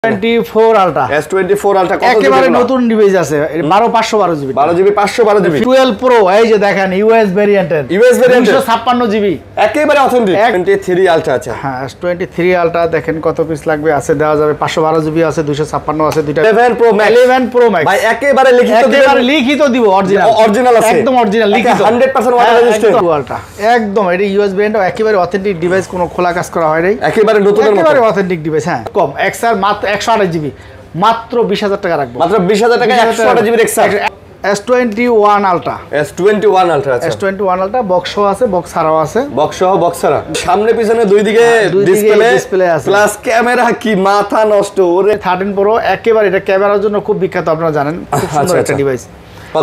S24 Ultra S24 Ultra কত একেবারে নতুন ডিভাইস আছে 12512 জিবি 12 জিবি 512 জিবি 12 Pro এই যে দেখেন ইউএস ভেরিয়েন্টের 256 জিবি একেবারে অথেন্টিক 23 Ultra আছে হ্যাঁ S23 Ultra দেখেন কত পিস লাগবে আছে দেওয়া যাবে 512 জিবি আছে 256 আছে দুইটা 11 Pro Max 11 Pro Max ভাই একেবারে লিখিত দিব অরিজিনাল আছে একদম অরিজিনাল লিখিত 100% ওয়াটার রেজিস্ট্যান্ট Ultra একদম এটা ইউএস ভেরিয়েন্ট একেবারে অথেন্টিক ডিভাইস কোনো খোলা কাজ করা হয় নাই একেবারে নতুনের মতো একেবারে অথেন্টিক ডিভাইস হ্যাঁ কম XR মাত্র 128 জিবি মাত্র 20000 টাকা রাখবো মাত্র 20000 টাকা 128 GB XR S21 Ultra S21 Ultra আছে S21 Ultra বক্স আছে বক্স ছাড়াও আছে বক্স সহ বক্স ছাড়া সামনে পিছনে দুই দিকে ডিসপ্লে আছে প্লাস ক্যামেরা কি মাথা নষ্ট ওরে 13 Pro একেবারে এটা ক্যামেরার জন্য খুব বিখ্যাত আপনারা জানেন খুব সুন্দর একটা ডিভাইস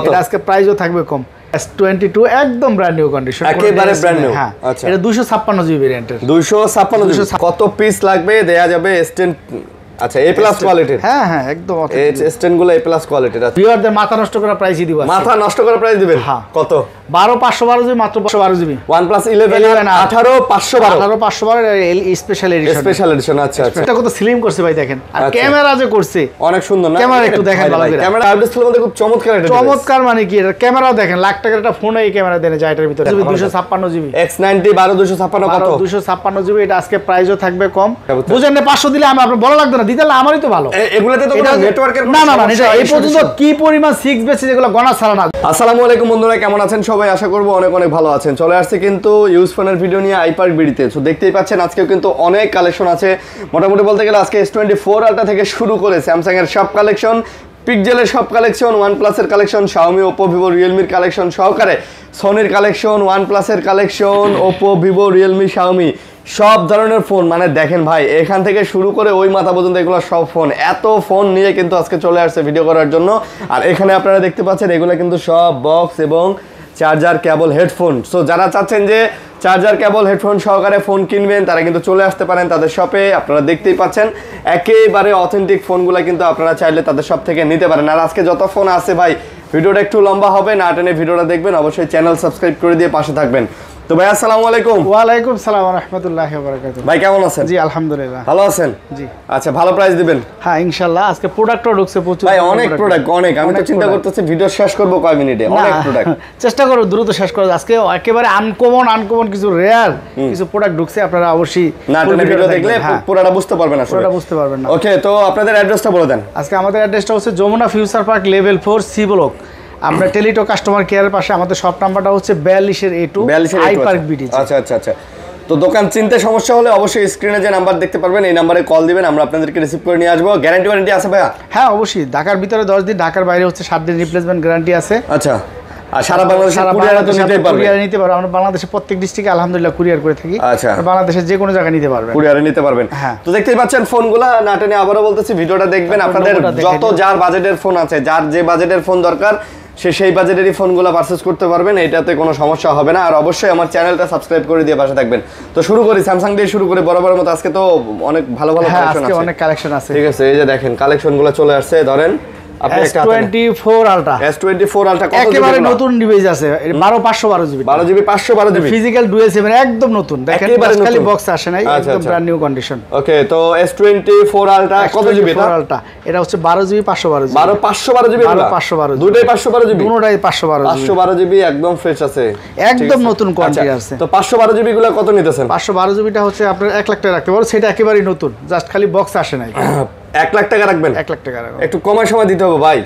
এটা আজকে প্রাইসও থাকবে কম S22 একদম ব্র্যান্ড নিউ কন্ডিশন একেবারে ব্র্যান্ড নিউ আচ্ছা এটা 256 জিবি ভেরিয়েন্টের 256 জিবি কত পিস লাগবে দেয়া যাবে S10 আচ্ছা A+ কোয়ালিটির হ্যাঁ হ্যাঁ একদম S10 গুলো A+ কোয়ালিটির আছে ভিউয়ারদের মাথা নষ্ট করা প্রাইসই দিব মাথা নষ্ট করা প্রাইস দিবেন কত 12512 জিবি মাত্র 512 জিবি OnePlus 11 18512 স্পেশাল এডিশন আচ্ছা আচ্ছা এটা কত স্লিম করছে ভাই দেখেন আর ক্যামেরা যে করছে অনেক সুন্দর না ক্যামেরা একটু দেখেন ভালো করে ক্যামেরা ডিসপ্লের মধ্যে খুব চমৎকার মানে কি এটা ক্যামেরাও দেখেন লাখ টাকার একটা ফোন এই ক্যামেরা দেনে যায় এটার ভিতরে 256 জিবি X90 12256 কত 256 জিবি এটা আজকে প্রাইসও থাকবে কম বুঝেন না 500 দিলে আমি আপনার বড় লাগবে না দিতে আমারই তো ভালো এগুলাতে তো কোনো নেটওয়ার্কের না এটা এই পর্যন্ত কি পরিমাণ 6 বেসে যেগুলো গণা ছাড়া না আসসালামু আলাইকুম বন্ধুরা কেমন আছেন সবাই আশা করব অনেক অনেক ভালো আছেন চলে আসছে কিন্তু ইউজ ফোনের ভিডিও নিয়ে আইপার্ক বিডিতে সো দেখতেই পাচ্ছেন আজকেও কিন্তু অনেক কালেকশন আছে মোটামুটি বলতে গেলে আজকে S24 Ultra থেকে শুরু করে স্যামসাং এর সব কালেকশন পিক্সেলের সব কালেকশন OnePlus এর collection Xiaomi Oppo Vivo Realme এর কালেকশন সহকারে Sony কালেকশন OnePlus এর collection Oppo Vivo Realme Xiaomi সব ধরনের ফোন মানে দেখেন ভাই এখান থেকে শুরু করে ওই মাথা পর্যন্ত এগুলো সব ফোন এত ফোন নিয়ে কিন্তু আজকে চলে আসছে ভিডিও করার জন্য আর এখানে আপনারা দেখতে পাচ্ছেন এগুলো কিন্তু সব বক্স এবং চার্জার কেবল হেডফোন সো যারা চাচ্ছেন যে চার্জার কেবল হেডফোন সহকারে ফোন কিনবেন তারা কিন্তু চলে আসতে পারেন তাদের শপে আপনারা দেখতেই পাচ্ছেন একেবারে অথেন্টিক ফোনগুলো কিন্তু আপনারা চাইলে তাদের শপ থেকে নিতে পারেন আর আজকে যত ফোন আছে ভাই ভিডিওটা একটু লম্বা হবে না টেনে ভিডিওটা দেখবেন অবশ্যই চ্যানেল সাবস্ক্রাইব করে দিয়ে পাশে থাকবেন তো ভাই আসসালামু আলাইকুম ওয়া আলাইকুম সালাম ওয়া রাহমাতুল্লাহি ওয়া বারাকাতুহু ভাই কেমন আছেন জি আলহামদুলিল্লাহ ভালো আছেন জি আচ্ছা ভালো প্রাইস দিবেন হ্যাঁ ইনশাআল্লাহ আজকে প্রোডাক্টও ঢুকছে প্রচুর ভাই অনেক প্রোডাক্ট অনেক আমি তো চিন্তা করতেছি ভিডিও শেষ করব কয় মিনিটে অনেক প্রোডাক্ট চেষ্টা করব দ্রুত শেষ করা আজকে একেবারে আনকমন কিছু রেয়ার কিছু প্রোডাক্ট ঢুকছে আপনারা অবশ্যই না ভিডিও দেখলে পুরোটা বুঝতে পারবেন না পুরোটা বুঝতে পারবেন না ওকে তো আপনাদের অ্যাড্রেসটা বলে দেন আজকে আমাদের অ্যাড্রেসটা হচ্ছে Jamuna future park level 4 C block আমরা টেলিটো কাস্টমার কেয়ারের পাশে আমাদের শপ নাম্বারটা হচ্ছে 42 এর A2 আইপার্ক বিডি আচ্ছা আচ্ছা আচ্ছা তো দোকান চিনতে সমস্যা হলে অবশ্যই স্ক্রিনে যে নাম্বার দেখতে পারবেন এই নম্বরে কল দিবেন আমরা আপনাদেরকে রিসিভ করে নিয়ে আসবো গ্যারান্টি ওয়ারেন্টি আছে ভাইয়া হ্যাঁ অবশ্যই ঢাকার ভিতরে 10 দিন ঢাকার বাইরে হচ্ছে 7 দিন রিপ্লেসমেন্ট গ্যারান্টি আছে আচ্ছা আর সারা বাংলাদেশে কুরিয়ারে নিতে পারবেন আমরা বাংলাদেশের প্রত্যেক ডিস্ট্রিক্টে আলহামদুলিল্লাহ কুরিয়ার করে থাকি আচ্ছা বাংলাদেশের যে কোনো জায়গায় নিতে পারবেন কুরিয়ারে নিতে পারবেন তো দেখতেই পাচ্ছেন ফোনগুলা না টেনে আবারো বলতেছি ভিডিওটা দেখবেন আপনাদের যত যার বাজেটের ফোন আছে যার যে বাজেটের ফোন দরকার সেই বাজেটেরই ফোনগুলো পারচেজ করতে পারবেন এটাতে কোনো সমস্যা হবে না আর অবশ্যই আমার চ্যানেলটা সাবস্ক্রাইব করে দিয়ে পাশে থাকবেন তো শুরু করি স্যামসাং দিয়ে শুরু করে বরাবর মতো আজকে তো অনেক ভালো কালেকশন আছে অনেক কালেকশন আছে ঠিক আছে এই যে দেখেন কালেকশনগুলো চলে আসছে ধরেন আপনি একটা S24 Ultra S24 Ultra কত একেবারে নতুন ডিভাইস আছে 12512 GB 12 GB 512 GB physical dual SIM একদম নতুন দেখেন খালি বক্স আসে নাই একদম ব্র্যান্ড নিউ কন্ডিশন ওকে তো S24 Ultra কত জিবি এটা হচ্ছে 12 জিবি 512 জিবি 512 জিবি 512 দুটোই 512 জিবি দুটোই 512 জিবি একদম ফ্রেশ আছে একদম নতুন কোয়ালিটি আছে তো 512 জিবি গুলো কত নিতেছেন 512 জিবিটা হচ্ছে আপনার 1 লাখ টাকা রাখতে পারো সেটা একেবারে নতুন জাস্ট খালি বক্স আসে নাই 1 লাখ টাকা রাখবেন 1 লাখ টাকা রাখবেন একটু কমার সময় দিতে হবে ভাই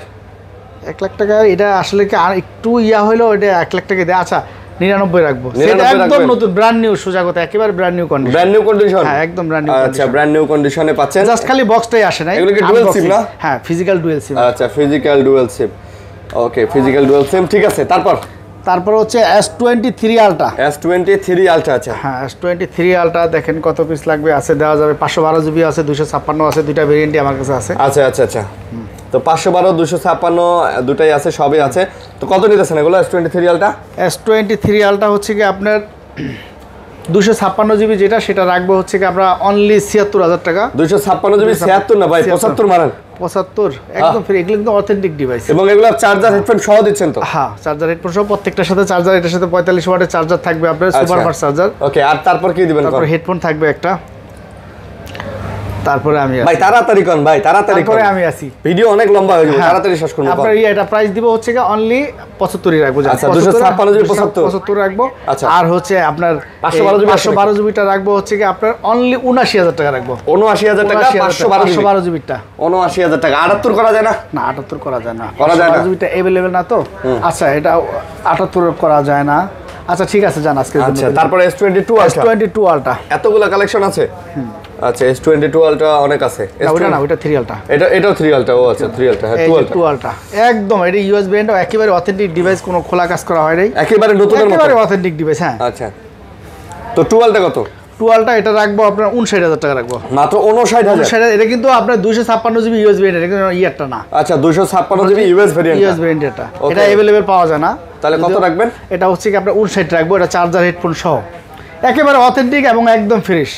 1 লাখ টাকা এটা আসলে কি আর একটু হইলো এটা 1 লাখ টাকা দেয় আচ্ছা 99 রাখবো সেটা একদম নতুন ব্র্যান্ড নিউ সোজা কথা একেবারে ব্র্যান্ড নিউ কন্ডিশন হ্যাঁ একদম ব্র্যান্ড নিউ আচ্ছা ব্র্যান্ড নিউ কন্ডিশনে পাচ্ছেন জাস্ট খালি বক্সটাই আসে নাই এগুলো কি ডুয়াল সিম না হ্যাঁ ফিজিক্যাল ডুয়াল সিম আচ্ছা ফিজিক্যাল ডুয়াল সিম ওকে ফিজিক্যাল ডুয়াল সিম ঠিক আছে তারপর হচ্ছে S23 Ultra Ultra আচ্ছা হ্যাঁ S23 Ultra দেখেন কত পিস লাগবে আছে দেওয়া যাবে 512 জিবি আছে 256 আছে দুইটা ভেরিয়েন্টই আমার কাছে আছে আচ্ছা আচ্ছা আচ্ছা তো 512 256 দুটাই আছে সবই আছে তো কত নিতেছেন এগুলো S23 Ultra S23 Ultra হচ্ছে কি আপনার 256 জিবি যেটা সেটা রাখবো হচ্ছে কি আমরা অনলি 76000 টাকা 256 জিবি 76 না ভাই 75 মারেন 75 একদম ফ্রি এগুলো কিন্তু অথেন্টিক ডিভাইস এবং এগুলো চার্জার হেডফোন সহ দিচ্ছেন তো হ্যাঁ চার্জার হেডফোন সহ প্রত্যেকটার সাথে চার্জার এটার সাথে 45 ওয়াটের চার্জার থাকবে আপনার সুপার ফাস্ট চার্জার ওকে আর তারপর কি দিবেন তারপর হেডফোন থাকবে একটা তারপরে আমি ভাই তাড়াতাড়ি কোন ভাই, তাড়াতাড়ি কোন, তারপরে আমি আছি, ভিডিও অনেক লম্বা হয়ে যাবে, তাড়াতাড়ি শেষ করুন। আপনার এটা প্রাইস দিব হচ্ছে কি অনলি 75 রাখবো। আচ্ছা 256 জিবি 75 রাখবো। আচ্ছা আর হচ্ছে আপনার 512 জিবিটা রাখবো হচ্ছে কি আপনার অনলি 79000 টাকা রাখবো। 79000 টাকা 512 জিবিটা 79000 টাকা। 78 করা যায় না? না 78 করা যায় না, করা যায় না, জিবিটা अवेलेबल না তো। আচ্ছা এটা 78 করা যায় না। আচ্ছা ঠিক আছে জান আজকে। আচ্ছা তারপরে S22 আলট্রা এতগুলা কালেকশন আছে। আচ্ছা S22 আলট্রা অনেক আছে। ওটা না, ওটা 3 আলট্রা, এটাও 3 আলট্রা। ও আচ্ছা 3 আলট্রা, হ্যাঁ 2 আলট্রা একদম এটা ইউএস ব্র্যান্ড, একেবারে অথেন্টিক ডিভাইস, কোনো খোলা কাজ করা হয় নাই, একেবারে নতুনের মতো, একেবারে অথেন্টিক ডিভাইস। হ্যাঁ আচ্ছা তো 2 আলট্রা কত? 2 আলট্রা এটা রাখবো আপনার 59000 টাকা রাখবো, মাত্র 59000। এটা কিন্তু আপনার 256 জিবি ইউএস ব্র্যান্ড, এটা কিন্তু ইয়ারটা না। আচ্ছা 256 জিবি ইউএস ভেরিয়েন্ট, এটা এটা अवेलेबल পাওয়া যায় না। তাহলে কত রাখবেন? এটা হচ্ছে কি আপনার 59 রাখবো, এটা চার্জার হেডফোন সহ একেবারে অথেন্টিক এবং একদম ফ্রেশ।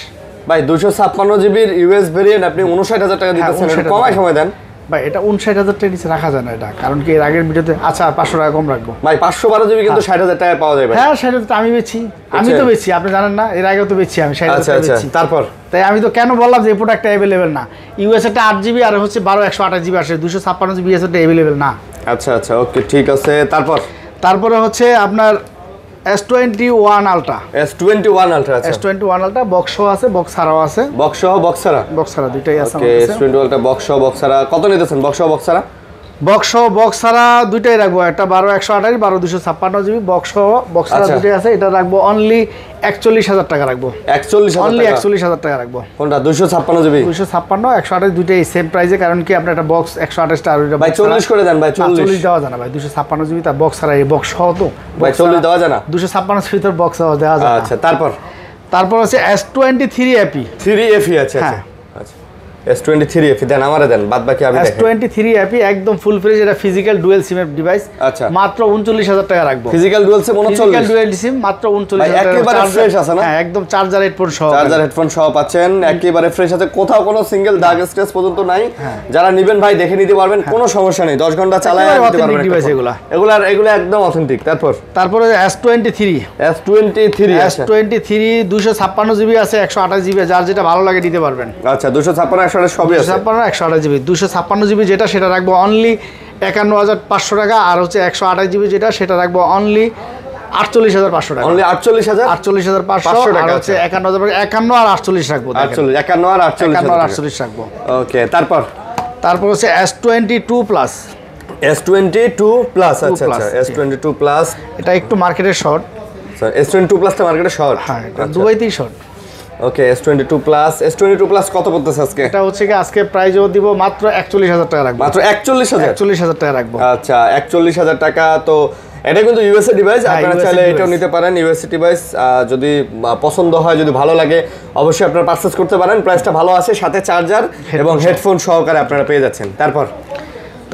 ভাই 256 জিবির ইউএস ভেরিয়েন্ট আপনি 59000 টাকা দিতেছেন, এটা কমায় সময় দেন ভাই। এটা 59000 টাকা নিচে রাখা যায় না এটা, কারণ কি এর আগের ভিডিওতে। আচ্ছা 500 টাকা কম রাখবো ভাই। 512 জিবি কিন্তু 60000 টাকায় পাওয়া যায় ভাই। হ্যাঁ 60000 আমি বেচি, আমি তো বেচি, আপনি জানেন না, এর আগেও তো বেচি আমি 60000 টাকা বেচি। তারপর তাই আমি তো কেন বললাম যে এই প্রোডাক্টটা अवेलेबल না। ইউএস এর 8 জিবি আর হচ্ছে 128 জিবি আসে, 256 জিবি এর अवेलेबल না। আচ্ছা আচ্ছা ওকে ঠিক আছে। তারপরে হচ্ছে আপনার S21 আলট্রা। S21 আলট্রা, আচ্ছা S21 আলট্রা বক্স সহ আছে, বক্স ছাড়াও আছে। বক্স সহ বক্স ছাড়া? বক্স ছাড়া দুইটাই আছে ওকে। S21 আলট্রা বক্স সহ বক্স ছাড়া কত নিতেছেন? বক্স সহ বক্স ছাড়া? বক্স সহ বক্স ছাড়া দুইটাই রাখবো, একটা 12128, 12256 জিবি। বক্স সহ বক্স ছাড়া দুইটাই আছে, এটা রাখবো অনলি 41000 টাকা রাখবো। 41000 অনলি 41000 টাকা রাখবো। কোনটা? 256 জিবি? 256 128 দুইটাই সেম প্রাইসে, কারণ কি আপনার একটা বক্স 128 টা আর ওইটা ভাই 40 করে দেন ভাই। 40 দেওয়া যায় না ভাই, 256 জিবি তার বক্স ছাড়া, এই বক্স সহ তো ভাই 40 দেওয়া যায় না। 256 ভিতর বক্স দেওয়া যায় না। আচ্ছা তারপর হচ্ছে S23 FE। 3 FE আছে। আচ্ছা আচ্ছা S23 FE দেন, আমারে দেন, বাদ বাকি আমি দেখি। S23 FE একদম ফুল ফ্রেশ, এটা ফিজিক্যাল ডুয়াল সিম এর ডিভাইস। আচ্ছা মাত্র 39000 টাকা রাখবো। ফিজিক্যাল ডুয়াল সিম 39? ফিজিক্যাল ডুয়াল সিম মাত্র 39000 টাকা। একেবারে ফ্রেশ আছে না? হ্যাঁ একদম চার্জার হেডফোন সহ, চার্জার হেডফোন সহ পাচ্ছেন, একেবারে ফ্রেশ আছে, কোথাও কোনো সিঙ্গেল দাগ স্ক্র্যাচ পর্যন্ত নাই। যারা নেবেন ভাই দেখে নিতে পারবেন, কোনো সমস্যা নেই, 10 ঘন্টা চালায় নিতে পারবেন ডিভাইস এগুলা একদম অথেন্টিক। তারপরে S23 256 জিবি আছে, 128 জিবি, যার যেটা ভালো লাগে দিতে পারবেন। আচ্ছা 256 128 সবই আছে। 128 জিবি 256 জিবি যেটা সেটা রাখবো অনলি 51500 টাকা, আর হচ্ছে 128 জিবি যেটা সেটা রাখবো অনলি 48500 টাকা। অনলি 48500 টাকা হচ্ছে 51 আর 48 রাখবো। 51 আর 48 রাখবো। ওকে তারপর হচ্ছে S22 প্লাস। S22 প্লাস, আচ্ছা আচ্ছা S22 প্লাস, এটা একটু মার্কেটের শর্ট। স্যার S22 প্লাসটা মার্কেটে শর্ট? হ্যাঁ এটা দুবাইতেই শর্ট। ওকে S22 প্লাস কত পড়তেছে আজকে? এটা হচ্ছে কি আজকে প্রাইসও দিব মাত্র 41000 টাকা রাখবো। মাত্র 41000 টাকা রাখবো। আচ্ছা 41000 টাকা। তো এটা কিন্তু ইউএসএ ডিভাইস, আপনারা চাইলে এটাও নিতে পারেন। ইউএসএ ডিভাইস যদি পছন্দ হয়, যদি ভালো লাগে, অবশ্যই আপনারা পারচেজ করতে পারেন। প্রাইসটা ভালো আছে, সাথে চার্জার এবং হেডফোন সহকারে আপনারা পেয়ে যাচ্ছেন।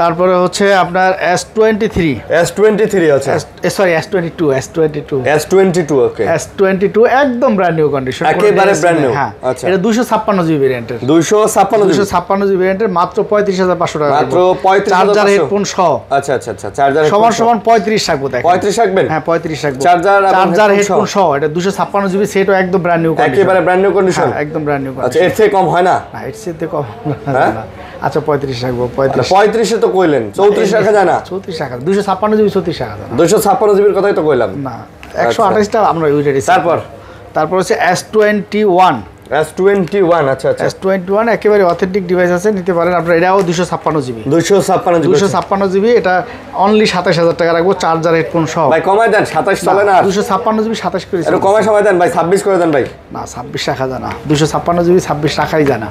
তারপরে হচ্ছে আপনার S23 আছে, সরি S22 ওকে। S22 একদম ব্র্যান্ড নিউ কন্ডিশন, একেবারে ব্র্যান্ড নিউ। হ্যাঁ এটা 256 জিবি ভেরিয়েন্টের, 256 জিবি ভেরিয়েন্টের মাত্র 35500 টাকা, মাত্র 35500, চার্জার হেডফোন সহ। আচ্ছা চার্জার সমান 35 রাখবো। দেখেন 35 রাখবেন? হ্যাঁ 35 রাখবো, চার্জার হেডফোন সহ। এটা 256 জিবি, সেটাও একদম ব্র্যান্ড নিউ কন্ডিশন, একেবারে ব্র্যান্ড নিউ কন্ডিশন, একদম ব্র্যান্ড নিউ কন্ডিশন। আচ্ছা এর থেকে কম হয় না? না এর থেকে কম। আচ্ছা 35 রাখবো। 35 তো কইলেন, 34 রাখা যায় না? 34 রাখা, 256 জিবি 34 রাখা যায় না। 256 জিবির কথাই তো কইলাম না, 128টা আমরা ইউজে দিছি। তারপর হচ্ছে S21। আচ্ছা S21 একেবারে অথেন্টিক ডিভাইস আছে, নিতে পারেন আপনারা। এটাও 256 জিবি, 256 জিবি। এটা অনলি 27000 টাকা রাখবো, চার্জার হেডফোন সহ। ভাই কমায় দেন, 27 চলে না? 256 জিবি 27 করে একটু কমায় সময় দেন ভাই, 26 করে দেন ভাই। না 26 রাখা যায় না, 256 জিবি 26 রাখাই যায় না।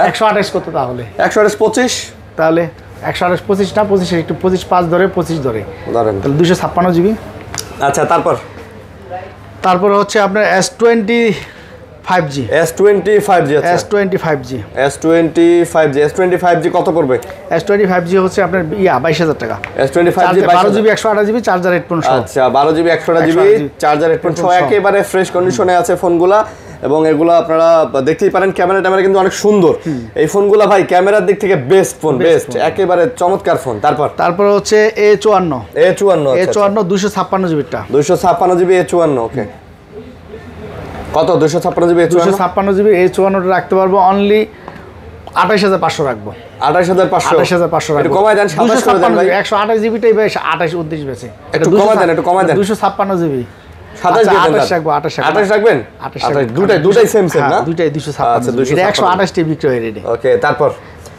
128 কত তাহলে? 128 25, তাহলে 128 25 না, 25 একটু 25 5 ধরে 25 ধরে ধরেন, তাহলে 256 জিবি। আচ্ছা তারপর হচ্ছে আপনার S25G কত পড়বে? S25G হচ্ছে আপনার 22000 টাকা। S25G 12 GB 128 GB charger headphone সহ। আচ্ছা 12 জিবি 128 জিবি চার্জার হেডফোন সহ, একেবারে ফ্রেশ কন্ডিশনে আছে ফোনগুলা। এবং এগুলো আপনারা দেখতেই পারেন, ক্যামেরা কিন্তু অনেক সুন্দর এই ফোনগুলো ভাই, ক্যামেরার দিক থেকে বেস্ট ফোন, বেস্ট একেবারে চমৎকার ফোন। তারপর হচ্ছে A54 256 জিবিটা, 256 জিবি A54। ওকে কত? 256 জিবি A54 রাখতে পারবো অনলি 28500 রাখবো। 28500 28500 একটু কমায় দেন, 27 করে দেন ভাই। 128 জিবিটাই বেশ 28 29 বেশি। একটু কমায় দেন, একটু কমায় দেন। 256 জিবি 27 দিয়ে দেন। 28 রাখবো, 28 রাখবেন? 28 দুটাই সেম সেম না? দুটাই 256। আচ্ছা, এটা 128 টি বিক্রি হয় রেডি। ওকে, তারপর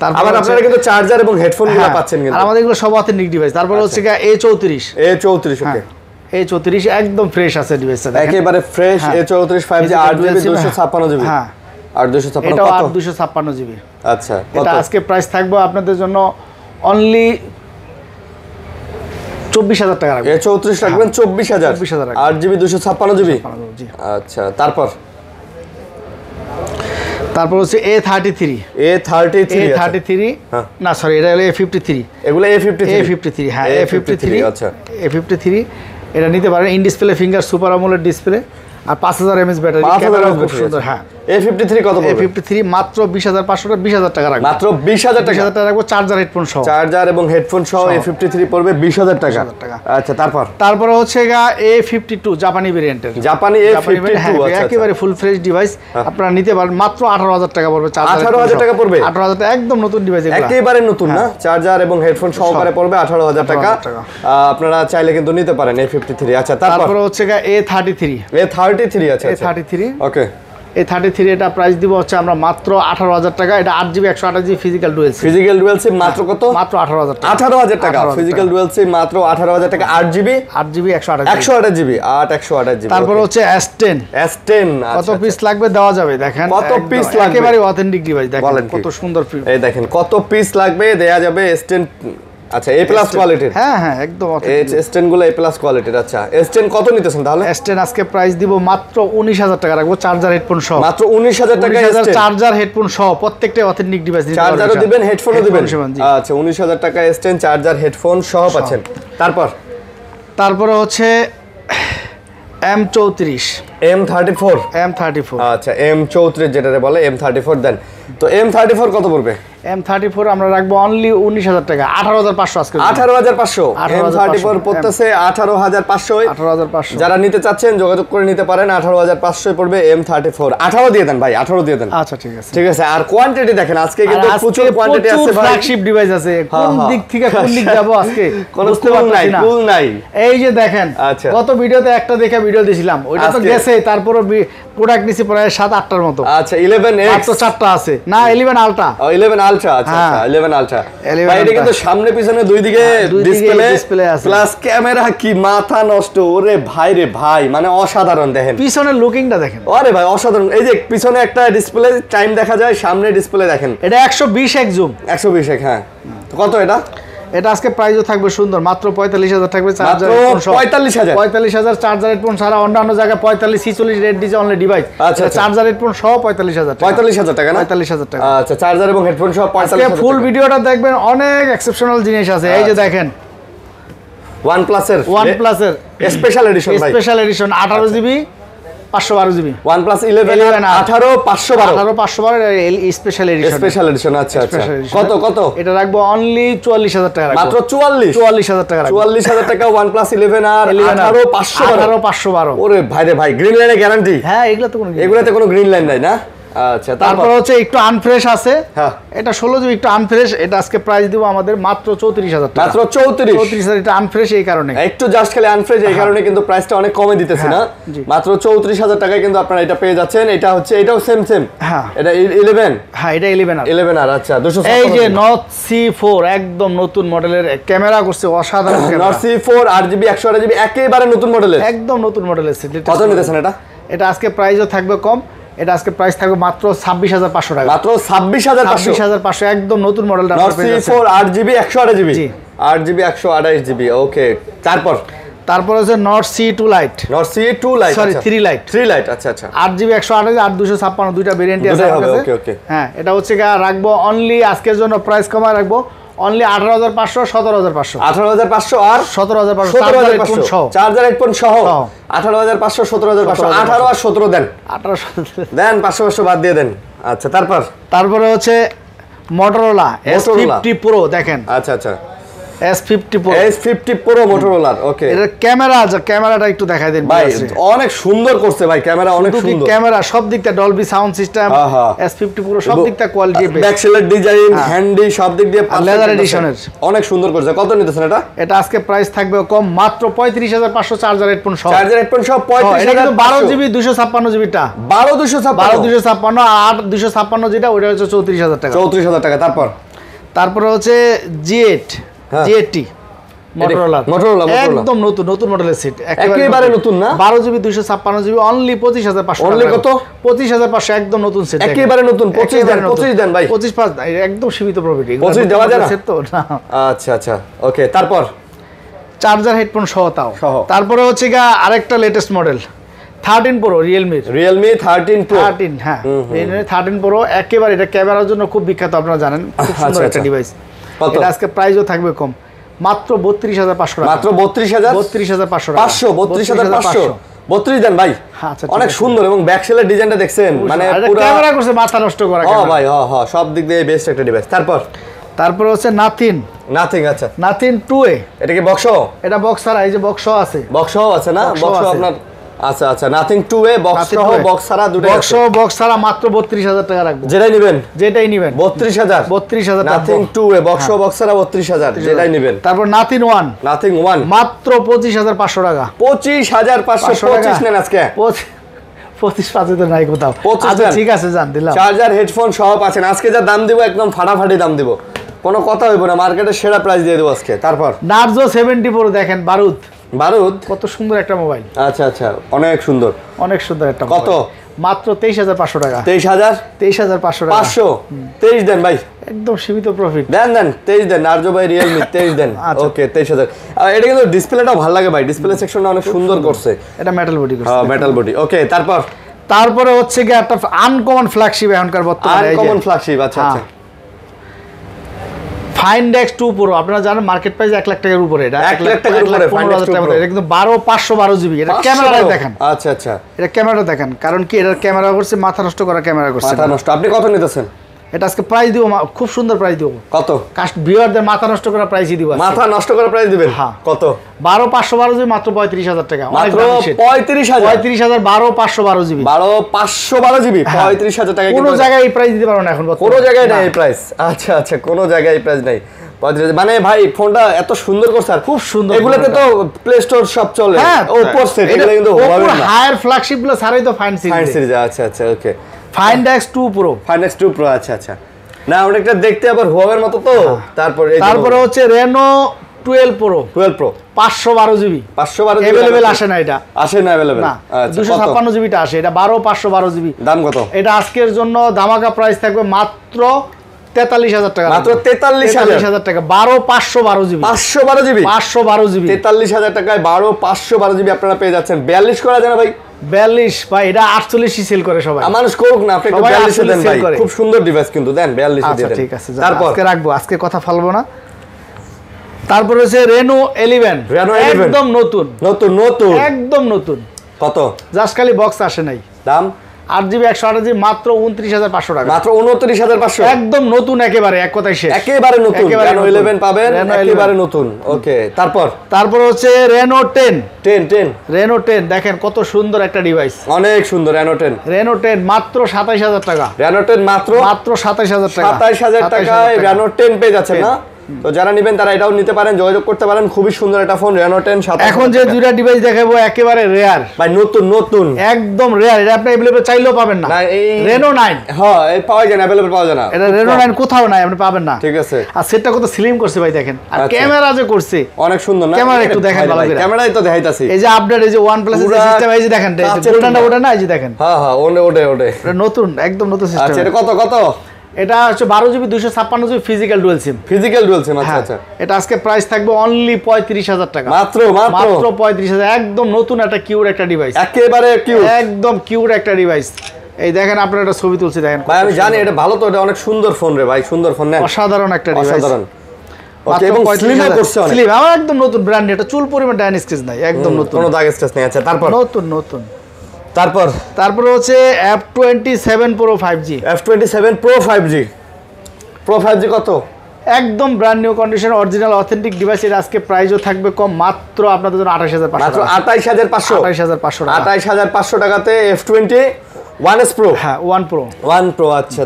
তারপর আপনারা কিন্তু চার্জার এবং হেডফোন গুলো পাচ্ছেন কিন্তু। আর আমাদের এগুলো সব অথেন্টিক ডিভাইস। তারপর হচ্ছে A34। A34 ওকে। A34 একদম ফ্রেশ আছে ডিভাইসটা দেখেন। একেবারে fresh A34 5G 8GB 256 GB. হ্যাঁ। আর 256 এটাও কত? 256 জিবি। আচ্ছা, কত? এটা আজকে প্রাইস থাকবে আপনাদের জন্য অনলি 24000 টাকা রাখবেন। A34 রাখবেন 24000। 8GB 256 GB. আচ্ছা, তারপর হচ্ছে A33। A33 না সরি, এটা হলো A53। এগুলো A53 হ্যাঁ, A53। আচ্ছা, A53 এটা নিতে পারেন। In display finger super AMOLED display আর 5000 mAh ব্যাটারি। ক্যামেরা খুব সুন্দর। হ্যাঁ, A53 কত পড়বে? A53 মাত্র 20500 টাকা, 20000 টাকা রাখবো। মাত্র 20000 টাকা রাখবো, চার্জার হেডফোন সহ। চার্জার এবং হেডফোন সহ A53 পড়বে 20000 টাকা। আচ্ছা, তারপর হচ্ছে A52 জাপানি ভেরিয়েন্টের। জাপানি A52 আচ্ছা, একেবারে ফুল ফ্রেশ ডিভাইস আপনারা নিতে পারেন। মাত্র 18000 টাকা পড়বে। 18000 টাকা পড়বে। 18000 টাকা একদম নতুন ডিভাইস। একেবারে নতুন না? চার্জার এবং হেডফোন সহকারে পড়বে 18000 টাকা। আপনারা চাইলে কিন্তু নিতে পারেন A53। আচ্ছা, তারপর হচ্ছে A33। আচ্ছা, A33 ওকে। A33 এটা প্রাইস দিব হচ্ছে আমরা মাত্র 18000 টাকা। এটা 8GB 128GB ফিজিক্যাল ডুয়াল সিম। মাত্র কত? মাত্র 18000 টাকা। 18000 টাকা ফিজিক্যাল ডুয়াল সিম, মাত্র 18000 টাকা। 8GB 128GB। তারপর হচ্ছে S10। কত পিস লাগবে দেওয়া যাবে দেখেন। কত পিস লাগবে? একেবারে অথেন্টিক ডিভাইস দেখেন কত সুন্দর। এই দেখেন কত পিস লাগবে দেয়া যাবে। S10 আচ্ছা, A+ কোয়ালিটির। হ্যাঁ, একদম অথেন্টিক। S10 গুলো A+ কোয়ালিটির। আচ্ছা, S10 কত নিতেছেন তাহলে? S10 আজকে প্রাইস দিব মাত্র 19000 টাকা রাখবো, চার্জার হেডফোন সহ। মাত্র 19000 টাকা S10 চার্জার হেডফোন সহ প্রত্যেকটা অথেন্টিক ডিভাইস দিতে পারবেন। চার্জারও দিবেন, হেডফোনও দিবেন। আচ্ছা, 19000 টাকা S10 চার্জার হেডফোন সহ পাচ্ছেন। তারপর হচ্ছে M34। আচ্ছা, M34 যেটারে বলে M34 দেন। তো M34 কত পড়বে? M34 আমরা রাখবো অনলি 19000 টাকা। 18500 আজকে। 18500 M34 পড়তেছে 18500। যারা নিতে চাচ্ছেন যোগাযোগ করে নিতে পারেন। 18500 পড়বে M34। 18 দিয়ে দেন ভাই, 18 দিয়ে দেন। আচ্ছা, ঠিক আছে। আর কোয়ান্টিটি দেখেন, আজকে কিন্তু প্রচুর কোয়ান্টিটি আছে ভাই। ফ্ল্যাগশিপ ডিভাইস আছে। কোন দিক থেকে কোন দিক যাব আজকে কোনো কুল নাই। এই যে দেখেন, গত ভিডিওতে একটা দেখে ভিডিও দিছিলাম, ওইটা তো গেছে। তারপর প্রোডাক্ট নিছি প্রায় 7-8টার মতো। আচ্ছা, 11X তো 4টা আছে না? 11 আলট্রা। 11 আলট্রা। আচ্ছা, 11 আলট্রা। ভাই, এটা কিন্তু সামনে পিছনে দুই দিকে ডিসপ্লে আছে, প্লাস ক্যামেরা কি মাথা নষ্ট। ওরে ভাই রে ভাই, মানে অসাধারণ। দেখেন পিছনের লুকিংটা দেখেন। আরে ভাই অসাধারণ। এই যে পিছনে একটা ডিসপ্লে টাইম দেখা যায়, সামনে ডিসপ্লে দেখেন। এটা 120x জুম। 120x। হ্যাঁ, তো কত এটা? এটা আজকে প্রাইসও থাকবে সুন্দর, মাত্র 45000 থাকবে। চার্জার 45000 চার্জার হেডফোন ছাড়া অন্যান্য জায়গায় 45 46 রেড ডিজে অনলি ডিভাইস। আচ্ছা, চার্জার হেডফোন সহ 45000 টাকা না? 45000 টাকা। আচ্ছা, চার্জার এবং হেডফোন সহ 45000 টাকা। ফুল ভিডিওটা দেখবেন, অনেক এক্সেপশনাল জিনিস আছে। এই যে দেখেন OnePlus এর স্পেশাল এডিশন ভাই। Special edition 18GB 512GB। OnePlus 11 18 512 special edition. আচ্ছা, কত? এটা রাখবো অনলি 44000 টাকা। মাত্র 44000 টাকা। 44000 টাকা OnePlus 11 আর 18 512। ওরে ভাই রে ভাই, গ্রিন লাইনের গ্যারান্টি? হ্যাঁ, এগুলাতে কোনো গ্রিন লাইন নাই না? আচ্ছা, তারপর হচ্ছে একটু আনফ্রেশ আছে। হ্যাঁ, এটা 16GB একটু আনফ্রেশ। এটা আজকে প্রাইস দিব আমাদের মাত্র 34000 টাকা। মাত্র 34000। এটা আনফ্রেশ এই কারণে, একটু জাস্ট খালি আনফ্রেশ এই কারণে কিন্তু প্রাইসটা অনেক কমে দিতেছি না? মাত্র 34000 টাকায় কিন্তু আপনারা এটা পেয়ে যাচ্ছেন। এটা হচ্ছে, এটাও সেম। হ্যাঁ, এটা 11। হ্যাঁ, এটা 11 আর। আচ্ছা, 256। এই যে Nord C4 একদম নতুন মডেলের, ক্যামেরা করছে অসাধারণ। Nord C4 8GB 128GB একেবারে নতুন মডেলের, একদম নতুন মডেলের। কত নিতেছেন এটা? এটা আজকে প্রাইসও থাকবে কম। এটা আজকে প্রাইস থাকবে মাত্র 26500 টাকা। মাত্র 26500 একদম নতুন মডেলটা। Nord C4 8GB 128GB 8GB 128GB। ওকে, তারপর হচ্ছে Nord C2 Lite। Sorry, 3 Lite। আচ্ছা, 8GB 128 আর 256 দুইটা ভেরিয়েন্টই আছে আমার কাছে। ওকে। হ্যাঁ, এটা হচ্ছে রাখবো অনলি আজকের জন্য প্রাইস কমায় রাখবো অনলি 18500 17500 আর 17500 চার্জার হেডফোন সহ 18500 17500 18 আর 17 দেন। 18 500 বাদ দিয়ে দেন। আচ্ছা, তারপরে হচ্ছে Motorola S50 Pro দেখেন। আচ্ছা, S50 Pro S50 Pro Motorola ওকে এর ক্যামেরাটা একটু দেখাই দেন ভাই অনেক সুন্দর করছে ভাই ক্যামেরা অনেক সুন্দর ক্যামেরা সব দিকটা Dolby sound system S50 Pro সব দিকটা কোয়ালিটি ব্যাক সেলের ডিজাইন হ্যান্ডি সব দিক দিয়ে লেদার এডিশনের অনেক সুন্দর করছে কত নিতেছেন এটা আজকে প্রাইস থাকবে কম মাত্র 35500 চার্জার হেডফোন সহ চার্জার হেডফোন সহ 35000 এটা কিন্তু 12GB 256GB টা 12256 আর 256 যেটা ওটা হচ্ছে 34000 টাকা 34000 টাকা তারপরে হচ্ছে G8 G80 Motorola একদম নতুন মডেলের সেট একেবারে নতুন না 12GB 256GB অনলি 25500 অনলি কত 25500 একদম নতুন সেট একেবারে নতুন 25 দেন ভাই 25 একদম সীমিত প্রফিট 25 দেওয়া যায় না সেট তো না আচ্ছা ওকে তারপর চার্জার হেডফোন সহ তাও তারপরে হচ্ছে গা আরেকটা latest model 13 Pro Realme 13 Pro 13 হ্যাঁ Realme 13 Pro একেবারে এটা ক্যামেরার জন্য খুব বিখ্যাত আপনারা জানেন খুব সুন্দর একটা ডিভাইস এটা আজকে প্রাইসও থাকবে কম মাত্র 32500 টাকা মাত্র 32500 টাকা 32500 32 দেন ভাই অনেক সুন্দর এবং ব্যাক সেলের ডিজাইনটা দেখছেন মানে পুরো ক্যামেরা করছে মাথা নষ্ট করা ক্যামেরা ভাই সব দিক দিয়ে বেস্ট একটা ডিভাইস তারপর হচ্ছে নাথিং আচ্ছা নাথিং 2A এটা কি বক্স এটা বক্স আর এই যে বক্স আছে না বক্স আপনার আচ্ছা নাথিং 2A বক্স সহ বক্স ছাড়া দুটো বক্স ছাড়া মাত্র 32000 টাকা রাখবো যেটাই নেবেন 32000 নাথিং 2A বক্স ছাড়া 32000 যেটাই নেবেন তারপর নাথিং 1 মাত্র 25500 টাকা 25525 নেন আজকে 25 তো নাই কোথাও আচ্ছা ঠিক আছে জান দিলাম চার্জার হেডফোন সব আছেন আজকে যা দাম দিব একদম ফাটাফাটি দাম দিব কোনো কথা হইব না মার্কেটে সেরা প্রাইস দিয়ে দেব আজকে তারপর Narzo 70 Pro দেখেন বারুদ কত সুন্দর একটা মোবাইল আচ্ছা অনেক সুন্দর একটা কত মাত্র 23500 টাকা 23500 টাকা 23 দেন ভাই একদম সীমিত প্রফিট দেন 23 দেন Narzo ভাই Realme 23 দেন ওকে 23000 এটা কিন্তু ডিসপ্লেটাও ভালো লাগে ভাই ডিসপ্লে সেকশনটা অনেক সুন্দর করছে এটা মেটাল বডি করছে মেটাল বডি ওকে তারপরে হচ্ছে কি একটা আনকমন ফ্ল্যাগশিপ এখনকার বর্তমানে আনকমন ফ্ল্যাগশিপ আচ্ছা Find X2 Pro আপনারা জানেন মার্কেট প্রাইস 1 লাখ টাকার উপরে এটা 1 লাখ টাকার উপরে Find X2 Pro এটা কিন্তু 512GB এটা ক্যামেরাটা দেখেন আচ্ছা এটা ক্যামেরাটা দেখেন কারণ কি এটার ক্যামেরা করছে মাথা নষ্ট করা ক্যামেরা করছে মাথা নষ্ট আপনি কত নিতেছেন এটা আজকে প্রাইস দিব খুব সুন্দর প্রাইস দিব কত কাস্ট ভিউয়ারদের মাথা নষ্ট করা প্রাইসই দিব মাথা নষ্ট করা প্রাইস দিবেন কত 12512 মাত্র 35000 টাকা মাত্র 35000 12512 12512 35000 টাকা কোন জায়গায় এই প্রাইস দিতে পারো না এখন কোন জায়গায় নাই এই প্রাইস আচ্ছা কোন জায়গায় এই প্রাইস নাই মানে ভাই ফোনটা এত সুন্দর করছে আর খুব সুন্দর এগুলোতে তো প্লে স্টোর সব চলে ওপো সেট এগুলো কিন্তু হবে না হায়ার ফ্ল্যাগশিপ গুলো ছাড়াই তো ফাইন সিরিজ আচ্ছা ওকে Find X2 Pro আচ্ছা না ওটা একটা দেখতে আবার হুয়াওয়ের মতো তো তারপরে হচ্ছে Reno 12 Pro 512GB अवेलेबल আসে না এটা अवेलेबल না 256GB টা আসে এটা 512GB দাম কত এটা আজকের জন্য ধামাকা প্রাইস থাকবে মাত্র 43000 টাকা মাত্র 43000 টাকা 12512GB 512GB 43000 টাকায় 12512GB আপনারা পেয়ে যাচ্ছেন 42 করা যায় না ভাই 42 ভাই এটা 48 সেল করে সবাই মানুষ করুক না আপনি 42 দেন ভাই খুব সুন্দর ডিভাইস কিন্তু দেন 42 দিয়ে দেন ঠিক আছে তারপর আজকে রাখবো আজকে কথা ফালবো না তারপর হচ্ছে Reno 11 একদম নতুন একদম নতুন কত জাস্ট খালি বক্স আসে নাই দাম 8GB 128GB মাত্র 29500 টাকা মাত্র 29500 একদম নতুন একেবারে এক কথাই শেষ একেবারে নতুন Reno 11 পাবেন একেবারে নতুন ওকে তারপর হচ্ছে Reno 10 দেখেন কত সুন্দর একটা ডিভাইস অনেক সুন্দর Reno 10 মাত্র 27000 টাকা Reno 10 মাত্র 27000 টাকা 27000 টাকায় Reno 10 পেয়ে যাচ্ছেন না তো যারা নেবেন তারা এটাও নিতে পারেন যোগাযোগ করতে পারেন খুবই সুন্দর একটা ফোন Reno 10 এখন যে দুইটা ডিভাইস দেখাবো একেবারে রেয়ার ভাই নতুন একদম রেয়ার এটা আপনি अवेलेबल চাইলেও পাবেন না এই Reno 9 হ্যাঁ এই পাওয়া যায় না अवेलेबल পাওয়া যায় না এটা Reno 9 কোথাও নাই আপনি পাবেন না ঠিক আছে আর সেটটা কত স্লিম করছে ভাই দেখেন আর ক্যামেরা যে করছে অনেক সুন্দর না ক্যামেরা একটু দেখেন ভালো করে ক্যামেরাই তো দেখাইতাছি এই যে আপডেট এই যে OnePlus এর সিস্টেম এই যে দেখেন গোল্ডেনটা ওটা না এই যে দেখেন হ্যাঁ ওটা এটা নতুন একদম নতুন সিস্টেম আচ্ছা এটা কত এটা হচ্ছে 12GB 256GB ফিজিক্যাল ডুয়াল সিম আচ্ছা এটা আজকে প্রাইস থাকবে অনলি 35000 টাকা মাত্র 35000 একদম নতুন একটা কিউট একটা ডিভাইস একেবারে কিউট একদম কিউট একটা ডিভাইস এই দেখেন আপনারা একটা ছবি তুলছি দেখেন ভাই আমি জানি এটা ভালো তো এটা অনেক সুন্দর ফোন রে ভাই সুন্দর ফোন না অসাধারণ একটা ডিভাইস অসাধারণ ওকে এবং স্লিম করছে অনেক স্লিম একদম নতুন ব্র্যান্ড এটা চুল পরিমাণ ডাইন স্কেচ নাই একদম নতুন কোনো দাগ স্কেচ নেই আচ্ছা নতুন তারপর হচ্ছে F27 Pro 5G F27 Pro 5G কত একদম brand new condition original authentic device. এর আজকে প্রাইসও থাকবে কম, মাত্র আপনাদের জন্য 28500, মাত্র 28500, 28500 টাকাতে F20 1S Pro। হ্যাঁ 1 Pro। আচ্ছা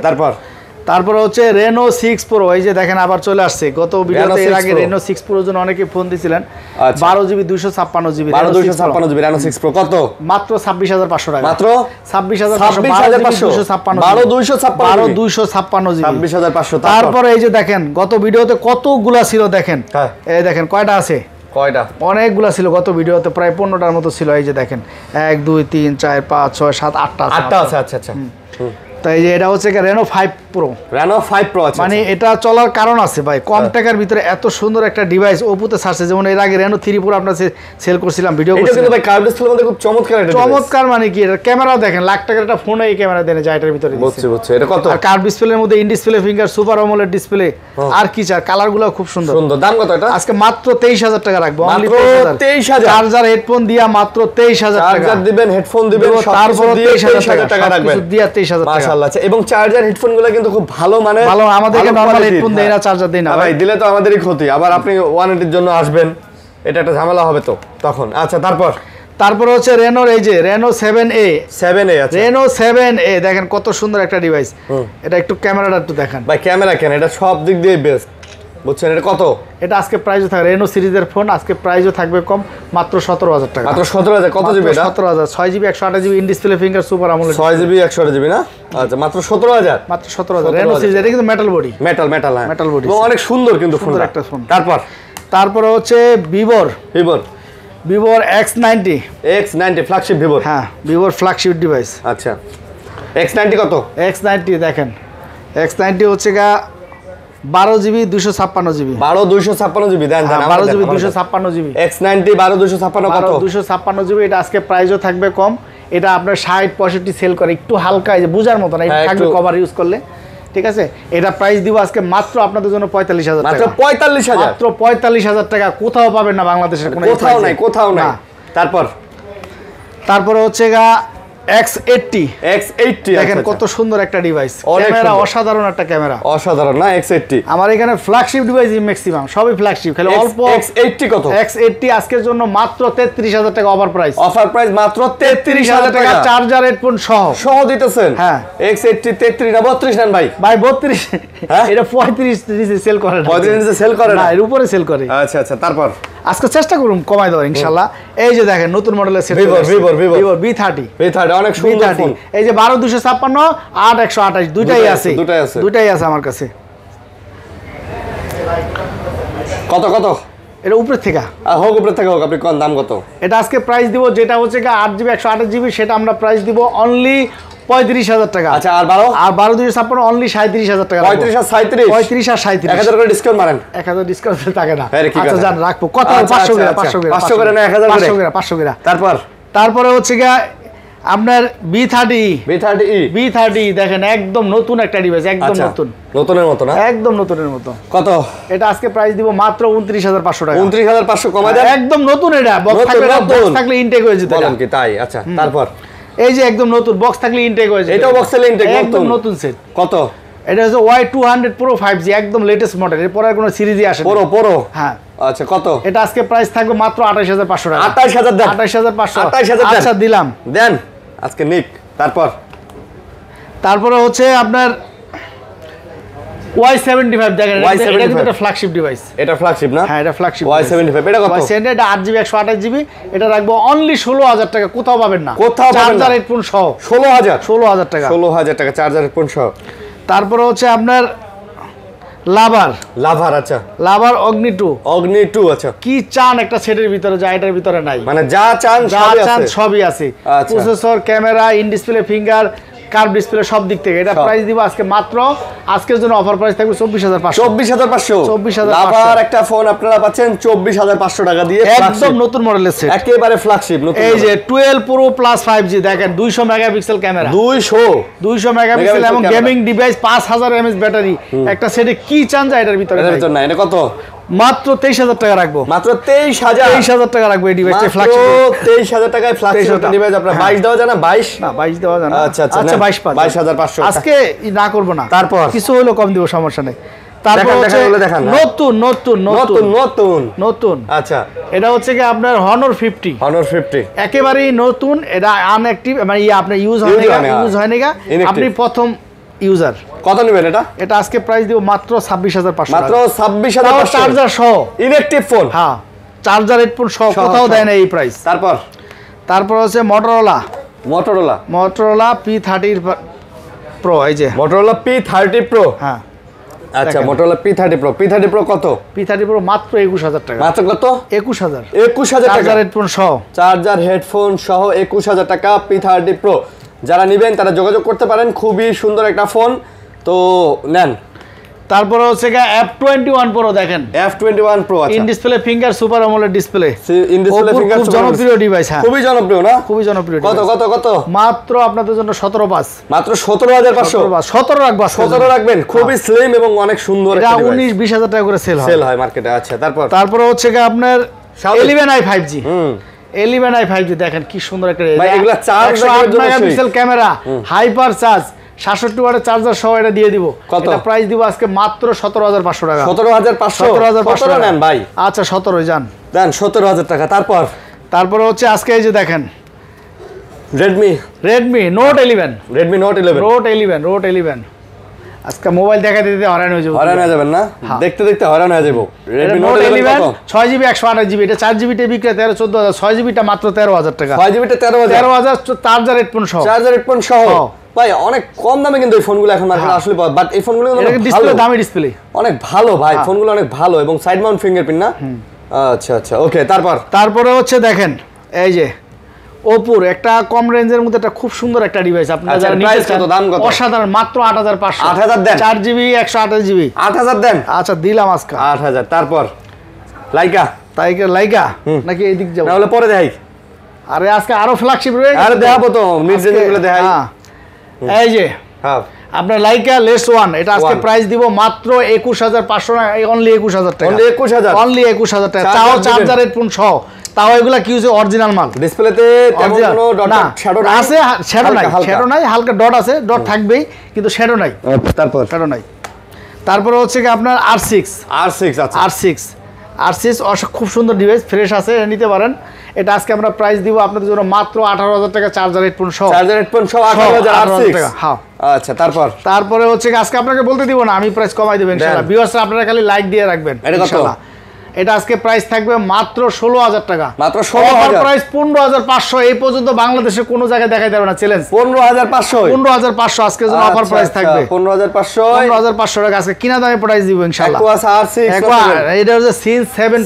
তারপরে হচ্ছে Reno 6 Pro। এই যে দেখেন আবার চলে আসছে, গত ভিডিওতে এর আগে Reno 6 Pro জন্য অনেকে ফোন দিছিলেন। 12GB 256GB 256GB Reno 6 Pro কত? মাত্র 26500 টাকা, মাত্র 26500, 26500। তারপরে এই যে দেখেন গত ভিডিওতে কতগুলা ছিল দেখেন, এই দেখেন কয়টা আছে, কয়টা অনেকগুলা ছিল গত ভিডিওতে, প্রায় 15টার মতো ছিল। এই যে দেখেন 1 2 3 4 5 6 7 8টা আছে। আচ্ছা তাই যে এটা হচ্ছে Reno 5 Pro। Reno 5 Pro আছে, মানে এটা চলার কারণ আছে ভাই, কম টাকার ভিতরে এত সুন্দর একটা ডিভাইস ওপোতে ছাড়ছে। যেমন এর আগে Reno 3 Pro আপনারা সেল করছিলাম, ভিডিও করছিলাম। এটা কিন্তু ভাই কার্ভ ডিসপ্লের মধ্যে খুব চমৎকার একটা চমৎকার। মানে কি এটা ক্যামেরা দেখেন, লাখ টাকার একটা ফোন এই ক্যামেরা দেনে যায় এটার ভিতরে। বুঝছি। এটা কত? আর কার্ভ ডিসপ্লের মধ্যে in display finger, super AMOLED display, আর কি চার, কালারগুলো খুব সুন্দর। দাম কত এটা? আজকে মাত্র 23000 টাকা রাখবো, মাত্র 23000। চার্জার হেডফোন দিয়া মাত্র 23000 টাকা। চার্জার দিবেন, হেডফোন দিবেন, তারপর 23000 টাকা রাখবেন, দিয়া 23000 টাকা। মাশাআল্লাহ। এবং চার্জার হেডফোনগুলো কিন্তু খুব ভালো মানে, ভালো। আমাদেরকে নরমাল হেডফোন দেই না, চার্জার দেই না ভাই, দিলে তো আমাদেরই ক্ষতি। আবার আপনি 180 এর জন্য আসবেন, এটা একটা ঝামেলা হবে তো তখন। আচ্ছা তারপরে হচ্ছে Reno, এই যে Reno 7A। আচ্ছা Reno 7A দেখেন কত সুন্দর একটা ডিভাইস। এটা একটু ক্যামেরাটা একটু দেখেন ভাই, ক্যামেরা কেন, এটা সব দিক দিয়ে বেস্ট, বুঝছেন। এটা কত? এটা আজকে প্রাইসও থাকবে, Reno সিরিজের ফোন আজকে প্রাইসও থাকবে কম, মাত্র 17000 টাকা। মাত্র 17000। কত জিবি এটা? 17000, 6GB 128GB in display finger, super AMOLED, 6GB 128GB না? আচ্ছা মাত্র 17000। মাত্র 17000 Reno সিরিজ। এটা কিন্তু মেটাল বডি, মেটাল হ্যাঁ, মেটাল বডি, এবং অনেক সুন্দর কিন্তু ফোনটা, একটা ফোন। তারপরে হচ্ছে Vivoর X90 ফ্ল্যাগশিপ ভিভোর। হ্যাঁ, Vivoর ফ্ল্যাগশিপ ডিভাইস। আচ্ছা X90 কত? X90 দেখেন, X90 হচ্ছে 12GB 256GB 256GB দেন 12GB 256GB X90 256 কত? 256GB। এটা আজকে প্রাইসও থাকবে কম। এটা আপনার 60 65 সেল করে, একটু হালকা, এই যে বোঝার মতো না, এটা থাকবে কভার ইউজ করলে, ঠিক আছে। এটা প্রাইস দিব আজকে মাত্র আপনাদের জন্য 45000 টাকা। মাত্র 45000 টাকা। কোথাও পাবেন না বাংলাদেশের কোনো, কোথাও নাই। তারপরে হচ্ছে X80 দেখেন কত সুন্দর একটা ডিভাইস, ক্যামেরা অসাধারণ একটা ক্যামেরা, অসাধারণ না? X80 আমার এখানে ফ্ল্যাগশিপ ডিভাইস ম্যাক্সিমাম সবই ফ্ল্যাগশিপ, খালি অল্প। X80 কত? X80 আজকের জন্য মাত্র 33000 টাকা অফার প্রাইস মাত্র 33000 টাকা, চার্জার হেডফোন সহ দিতেছেন। হ্যাঁ X80 33 না 32 নেন ভাই 32। এটা 35 নিচে সেল করে না, 35 নিচে সেল করে না, এর উপরে সেল করে। আচ্ছা তারপর আজকে চেষ্টা করুন কমাই দেওয়ার ইনশাআল্লাহ। এই যে দেখেন নতুন মডেলের সেট, Vivo V30 অনেক সুন্দর ফোন। এই যে 12256 8128 দুইটাই আছে আমার কাছে। কত এটা উপরে থেকে হোক আপনি কোন দাম কত? এটা আজকে প্রাইস দিব, যেটা হচ্ছে 8GB 128GB, সেটা আমরা প্রাইস দিব অনলি 35000 টাকা। আচ্ছা আর 256 অনলি 37000 টাকা। 35 আর 37 1000 করে ডিসকাউন্ট মারেন। 1000 ডিসকাউন্ট থাকে না। আচ্ছা জান রাখবো কত? 500 করে না 500 করে। তারপরে হচ্ছে আপনার B30 দেখেন একদম নতুন একটা ডিভাইস, একদম নতুনের মতো না? একদম নতুনের মতো। কত? এটা আজকে প্রাইস দিব মাত্র 29500 টাকা। 29500 কমায় দেন। একদম নতুন। এটা বক্স থাকলে ইনটেক হয়ে যেত। বলেন কি তাই? আচ্ছা তারপর এই যে একদম নতুন বক্স থাকলে ইনটেক হয়ে যেত। এটাও বক্স থাকলে ইনটেক, একদম নতুন সেট। কত? এটা হচ্ছে Y200 Pro 5G, একদম লেটেস্ট মডেল, এরপর আর কোনো সিরিজই আসে না। Pro হ্যাঁ। আচ্ছা কত? এটা আজকে প্রাইস থাকবে মাত্র 28500 টাকা। 28000 দেন। 28500 আচ্ছা দিলাম, দেন আজকে নিক। তারপরে হচ্ছে আপনার Y75 দেখেন, এটা কিন্তু একটা ফ্ল্যাগশিপ ডিভাইস। এটা ফ্ল্যাগশিপ না? হ্যাঁ এটা ফ্ল্যাগশিপ। Y75 এটা কত? Y75 এটা 8GB 128GB, এটা রাখবো অনলি 16000 টাকা। কোথাও পাবেন না, চার্জার হেডফোন সহ 16000 টাকা। 16000 টাকা চার্জার হেডফোন সহ। তারপরে হচ্ছে আপনার লাভার। আচ্ছা লাভার অগ্নি 2 আচ্ছা। কি চান একটা সেটের ভিতরে, যা এটার ভিতরে নাই, মানে যা চান সবই আছে। Processor, camera, in display finger, curve display সব দিক থেকে। এটা প্রাইস দিব আজকে মাত্র, আজকের জন্য অফার প্রাইস থাকবে 24500 লাভার একটা ফোন আপনারা পাচ্ছেন 24500 টাকা দিয়ে, একদম নতুন মডেলের সেট, একেবারে ফ্ল্যাগশিপ। এই যে 12 Pro Plus 5G দেখেন, 200 মেগাপিক্সেল ক্যামেরা, 200 মেগাপিক্সেল এবং গেমিং ডিভাইস, 5000 mAh ব্যাটারি। একটা সেটে কি চান যায় এটার ভিতরে না? এটা কত? মাত্র 23000 টাকা রাখবো। মাত্র 23000 টাকা রাখবো এই ডিভাইসটা, ফ্ল্যাগশিপ 23000 টাকায় ফ্ল্যাগশিপ ডিভাইস। আপনারা 22 দেওয়া যায় না? 22 না 22 দেওয়া যায় না। আচ্ছা 22500 আজকে না করব না, তারপর কিছু হলো কম দিব, সমস্যা নেই। তারপর হচ্ছে নতুন নতুন নতুন নতুন নতুন আচ্ছা এটা হচ্ছে কি আপনার Honor 50 একেবারেই নতুন, এটা আনঅ্যাক্টিভ মানে আপনার ইউজ হয় না, আপনি প্রথম ইউজার। কত নেবেন এটা? এটা আজকে প্রাইস দিব মাত্র 26,500 মাত্র 26,500 চার্জার সহ ইনঅ্যাক্টিভ ফোন। হ্যাঁ চার্জার হেডফোন সহ কোথাও দেয় না এই প্রাইস। তারপর হচ্ছে Motorola P30 Pro, এই যে Motorola P30 Pro। হ্যাঁ আচ্ছা Motorola P30 Pro কত? P30 Pro মাত্র 21,000 টাকা। মাত্র কত? 21,000 টাকা। চার্জার হেডফোন সহ, চার্জার হেডফোন সহ 21,000 টাকা P30 Pro। যারা নেবেন তারা যোগাযোগ করতে পারেন, খুবই সুন্দর একটা ফোন, তো নেন। তারপরে হচ্ছে F21 Pro, দেখেন F21 Pro আছে, in display finger super AMOLED display, in display finger খুব জনপ্রিয় ডিভাইস। হ্যাঁ খুবই জনপ্রিয় না? খুবই জনপ্রিয়। কত? মাত্র আপনাদের জন্য 17,500। মাত্র 17,500। 17 রাখবা, 17 রাখবেন। খুবই স্লিম এবং অনেক সুন্দর একটা ডিভাইস। 19-20,000 টাকা করে সেল হয় মার্কেটে। আচ্ছা তারপর হচ্ছে আপনার 11i 5G। 11i 5G দেখেন কি সুন্দর একটা, ভাই এগুলা charge 108 megapixel camera, hyper charge, 67 ওয়াটের চার্জার সহ এটা দিয়ে দিব। এটা প্রাইস দিব আজকে মাত্র 17,500 টাকা। 17,500 নেন ভাই। আচ্ছা 17 যান, দেন 17,000 টাকা। তারপর হচ্ছে আজকে এই যে দেখেন Redmi Note 11 আজকে মোবাইল দেখা দিতে হয়রান হয়ে যাবেন না? দেখতে হয়রান হয়ে যাবো। Redmi Note 11 6GB 128GB, এটা 4GB তে বিক্রি 13-14,000, 6GB টা মাত্র 13,000 টাকা। 6GB টা 13,000 চার্জার হেডফোন সহ। ভাই অনেক কম দামে কিন্তু এই ফোনগুলো এখন মার্কেটে আসলে পাওয়া, বাট এই ফোনগুলো ডিসপ্লে দামি ডিসপ্লে অনেক ভালো ভাই, ফোনগুলো অনেক ভালো এবং সাইড মাউন্ট ফিঙ্গারপ্রিন্ট না? আচ্ছা ওকে। তারপরে হচ্ছে দেখেন এই যে ওপোর একটা কম রেঞ্জের মধ্যে একটা খুব সুন্দর একটা ডিভাইস, আপনারা যারা নিতে চান, দাম কত? অসাধারণ, মাত্র 8,500। 8,000 দেন। 4GB 128GB 8,000 দেন। আচ্ছা দিলাম আজকে 8,000। তারপর লাইকা নাকি এইদিক যাব না হলে পরে দেখাই। আরে আজকে আরো ফ্ল্যাগশিপ রয়ে গেছে। আরে দেখাবো তো, মিড রেঞ্জগুলো দেখাই। এই যে আপনার লাইকা লেস 1, এটা আজকে প্রাইস দিব মাত্র 21,500 টাকা, অনলি 21,000 টাকা। অনলি 21,000 টাকা। তাও চার্জার হেডফোন সহ, তাও এগুলা কি হচ্ছে অরিজিনাল মাল। ডিসপ্লেতে তেমন কোনো ডট শ্যাডো আছে, শ্যাডো নাই, হালকা ডট আছে, ডট থাকবেই কিন্তু শ্যাডো নাই। শ্যাডো নাই। তারপরে হচ্ছে কি আপনার R6 আছে। খুব সুন্দর ডিভাইস, ফ্রেশ আছে, নিতে পারেন। এটা আজকে আমরা প্রাইস দিব আপনাদের জন্য মাত্র 18,000 টাকা, চার্জার হেডফোন সহ 18,000 টাকা। হ্যাঁ আচ্ছা তারপরে হচ্ছে আজকে আপনাকে বলতে দিব না, আমি প্রাইস কমাই দেব ইনশাআল্লাহ। ভিউয়ার্সরা আপনারা খালি লাইক দিয়ে রাখবেন ইনশাআল্লাহ। এটা আজকে প্রাইস থাকবে মাত্র 16,000 টাকা। মাত্র 16,000। প্রাইস 15,500। এই পর্যন্ত বাংলাদেশে কোনো জায়গায় দেখাই দেবে না, চ্যালেঞ্জ। 15,500 আজকে জন্য অফার প্রাইস থাকবে। 15,500 টাকা আজকে কিনা দামে প্রাইস দিব ইনশাআল্লাহ। এটা হচ্ছে সিন 7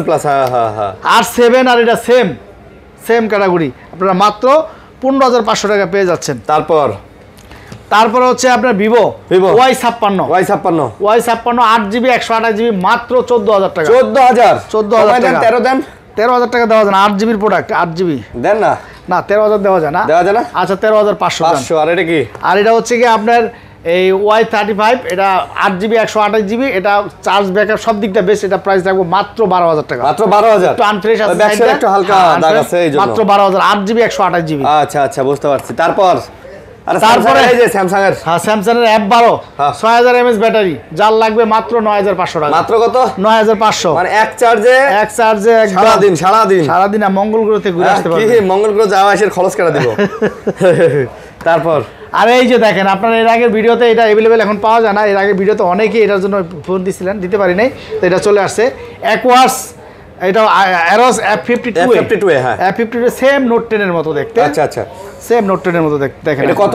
প্লাস। হ্যাঁ R7 আর এটা সেম ক্যাটাগরি, আপনারা মাত্র 15,500 টাকা পেয়ে যাচ্ছেন। তারপরে হচ্ছে আপনার ভিভো Y56 8GB 128GB মাত্র 14,000 টাকা। 14,000 টাকা। 13,000 টাকা দেওয়া যায় না, 8GB প্রোডাক্ট, 8GB দেন না 13,000 দেওয়া যায় না। আচ্ছা 13,500। আর এটা কি? আর এটা হচ্ছে কি আপনার এই Y35, এটা 8GB 128GB, এটা চার্জ ব্যাকআপ সব দিকটা বেশ। এটা প্রাইস রাখবো মাত্র 12,000 টাকা। মাত্র 12,000। একটু আনফ্রেশ আছে, একটু হালকা দাগ আছে এইজন্য মাত্র 12,000 8GB 128GB। আচ্ছা বুঝতে পারছি। তারপরে এই যে স্যামসাং এর স্যামসাং এর F12 6000 mAh ব্যাটারি, যার লাগবে মাত্র 9,500 টাকা। মাত্র কত? 9,500। মানে এক চার্জে সারাদিন মঙ্গল গ্রহতে ঘুরে আসতে পারবে। কি মঙ্গল গ্রহ যাওয়া আসার খরচ করে দিব। তারপর আরে এই যে দেখেন, আপনারা এর আগের ভিডিওতে এটা अवेलेबल এখন পাওয়া যায় না। এর আগের ভিডিওতে অনেকেই এটার জন্য ফোন দিছিলেন, দিতে পারি নাই, তো এটা চলে আসছে। অ্যাকোয়াস, এটা Aros F52 হ্যাঁ, F52 সেম নোট 10 এর মতো দেখতে। আচ্ছা সেম নোট 10 এর মতো দেখেন। এটা কত?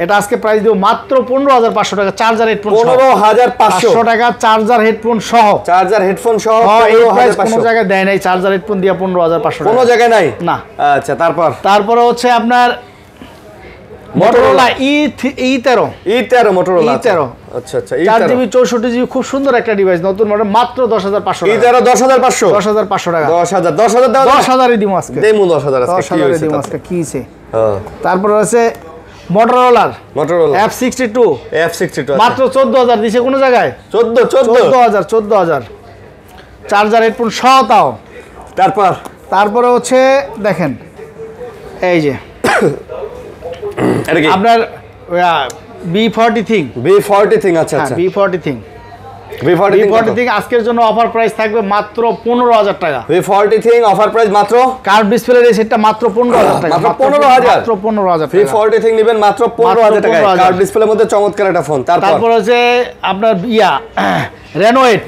এটা আজকে প্রাইস দিব মাত্র 15,500 টাকা, চার্জার হেডফোন 15,500 টাকা, চার্জার হেডফোন সহ। এই প্রাইস কোনো জায়গায় দেয় নাই, চার্জার হেডফোন দিয়া 15,500 টাকা কোনো জায়গায় নাই না। আচ্ছা তারপরে হচ্ছে আপনার Motorola E13 Motorola আচ্ছা 4GB 64GB খুব সুন্দর একটা ডিভাইস, নতুন মডেল, মাত্র 10,500 টাকা। E13 10,500 টাকা। 10,000 দাও। 10,000 দিব আজকে। 10,000 আজকে কি হইছে? তারপর আছে Motorola F62 মাত্র 14,000 দিছে কোন জায়গায়? 14,000 চার্জার হেডফোন সহ তাও। তারপরে হচ্ছে দেখেন এই যে আপনার B40 থিং। আচ্ছা B40 থিং V40 থেকে আজকের জন্য অফার প্রাইস থাকবে মাত্র 15000 টাকা। V40 থেকে অফার প্রাইস মাত্র কার্ভ ডিসপ্লে এই সেটটা মাত্র 15000 টাকা, মাত্র 15000, মাত্র 15000 টাকা। V40 থেকে নেবেন মাত্র 15000 টাকা, কার্ভ ডিসপ্লের মধ্যে চমৎকার একটা ফোন। তারপর হচ্ছে আপনার Reno 8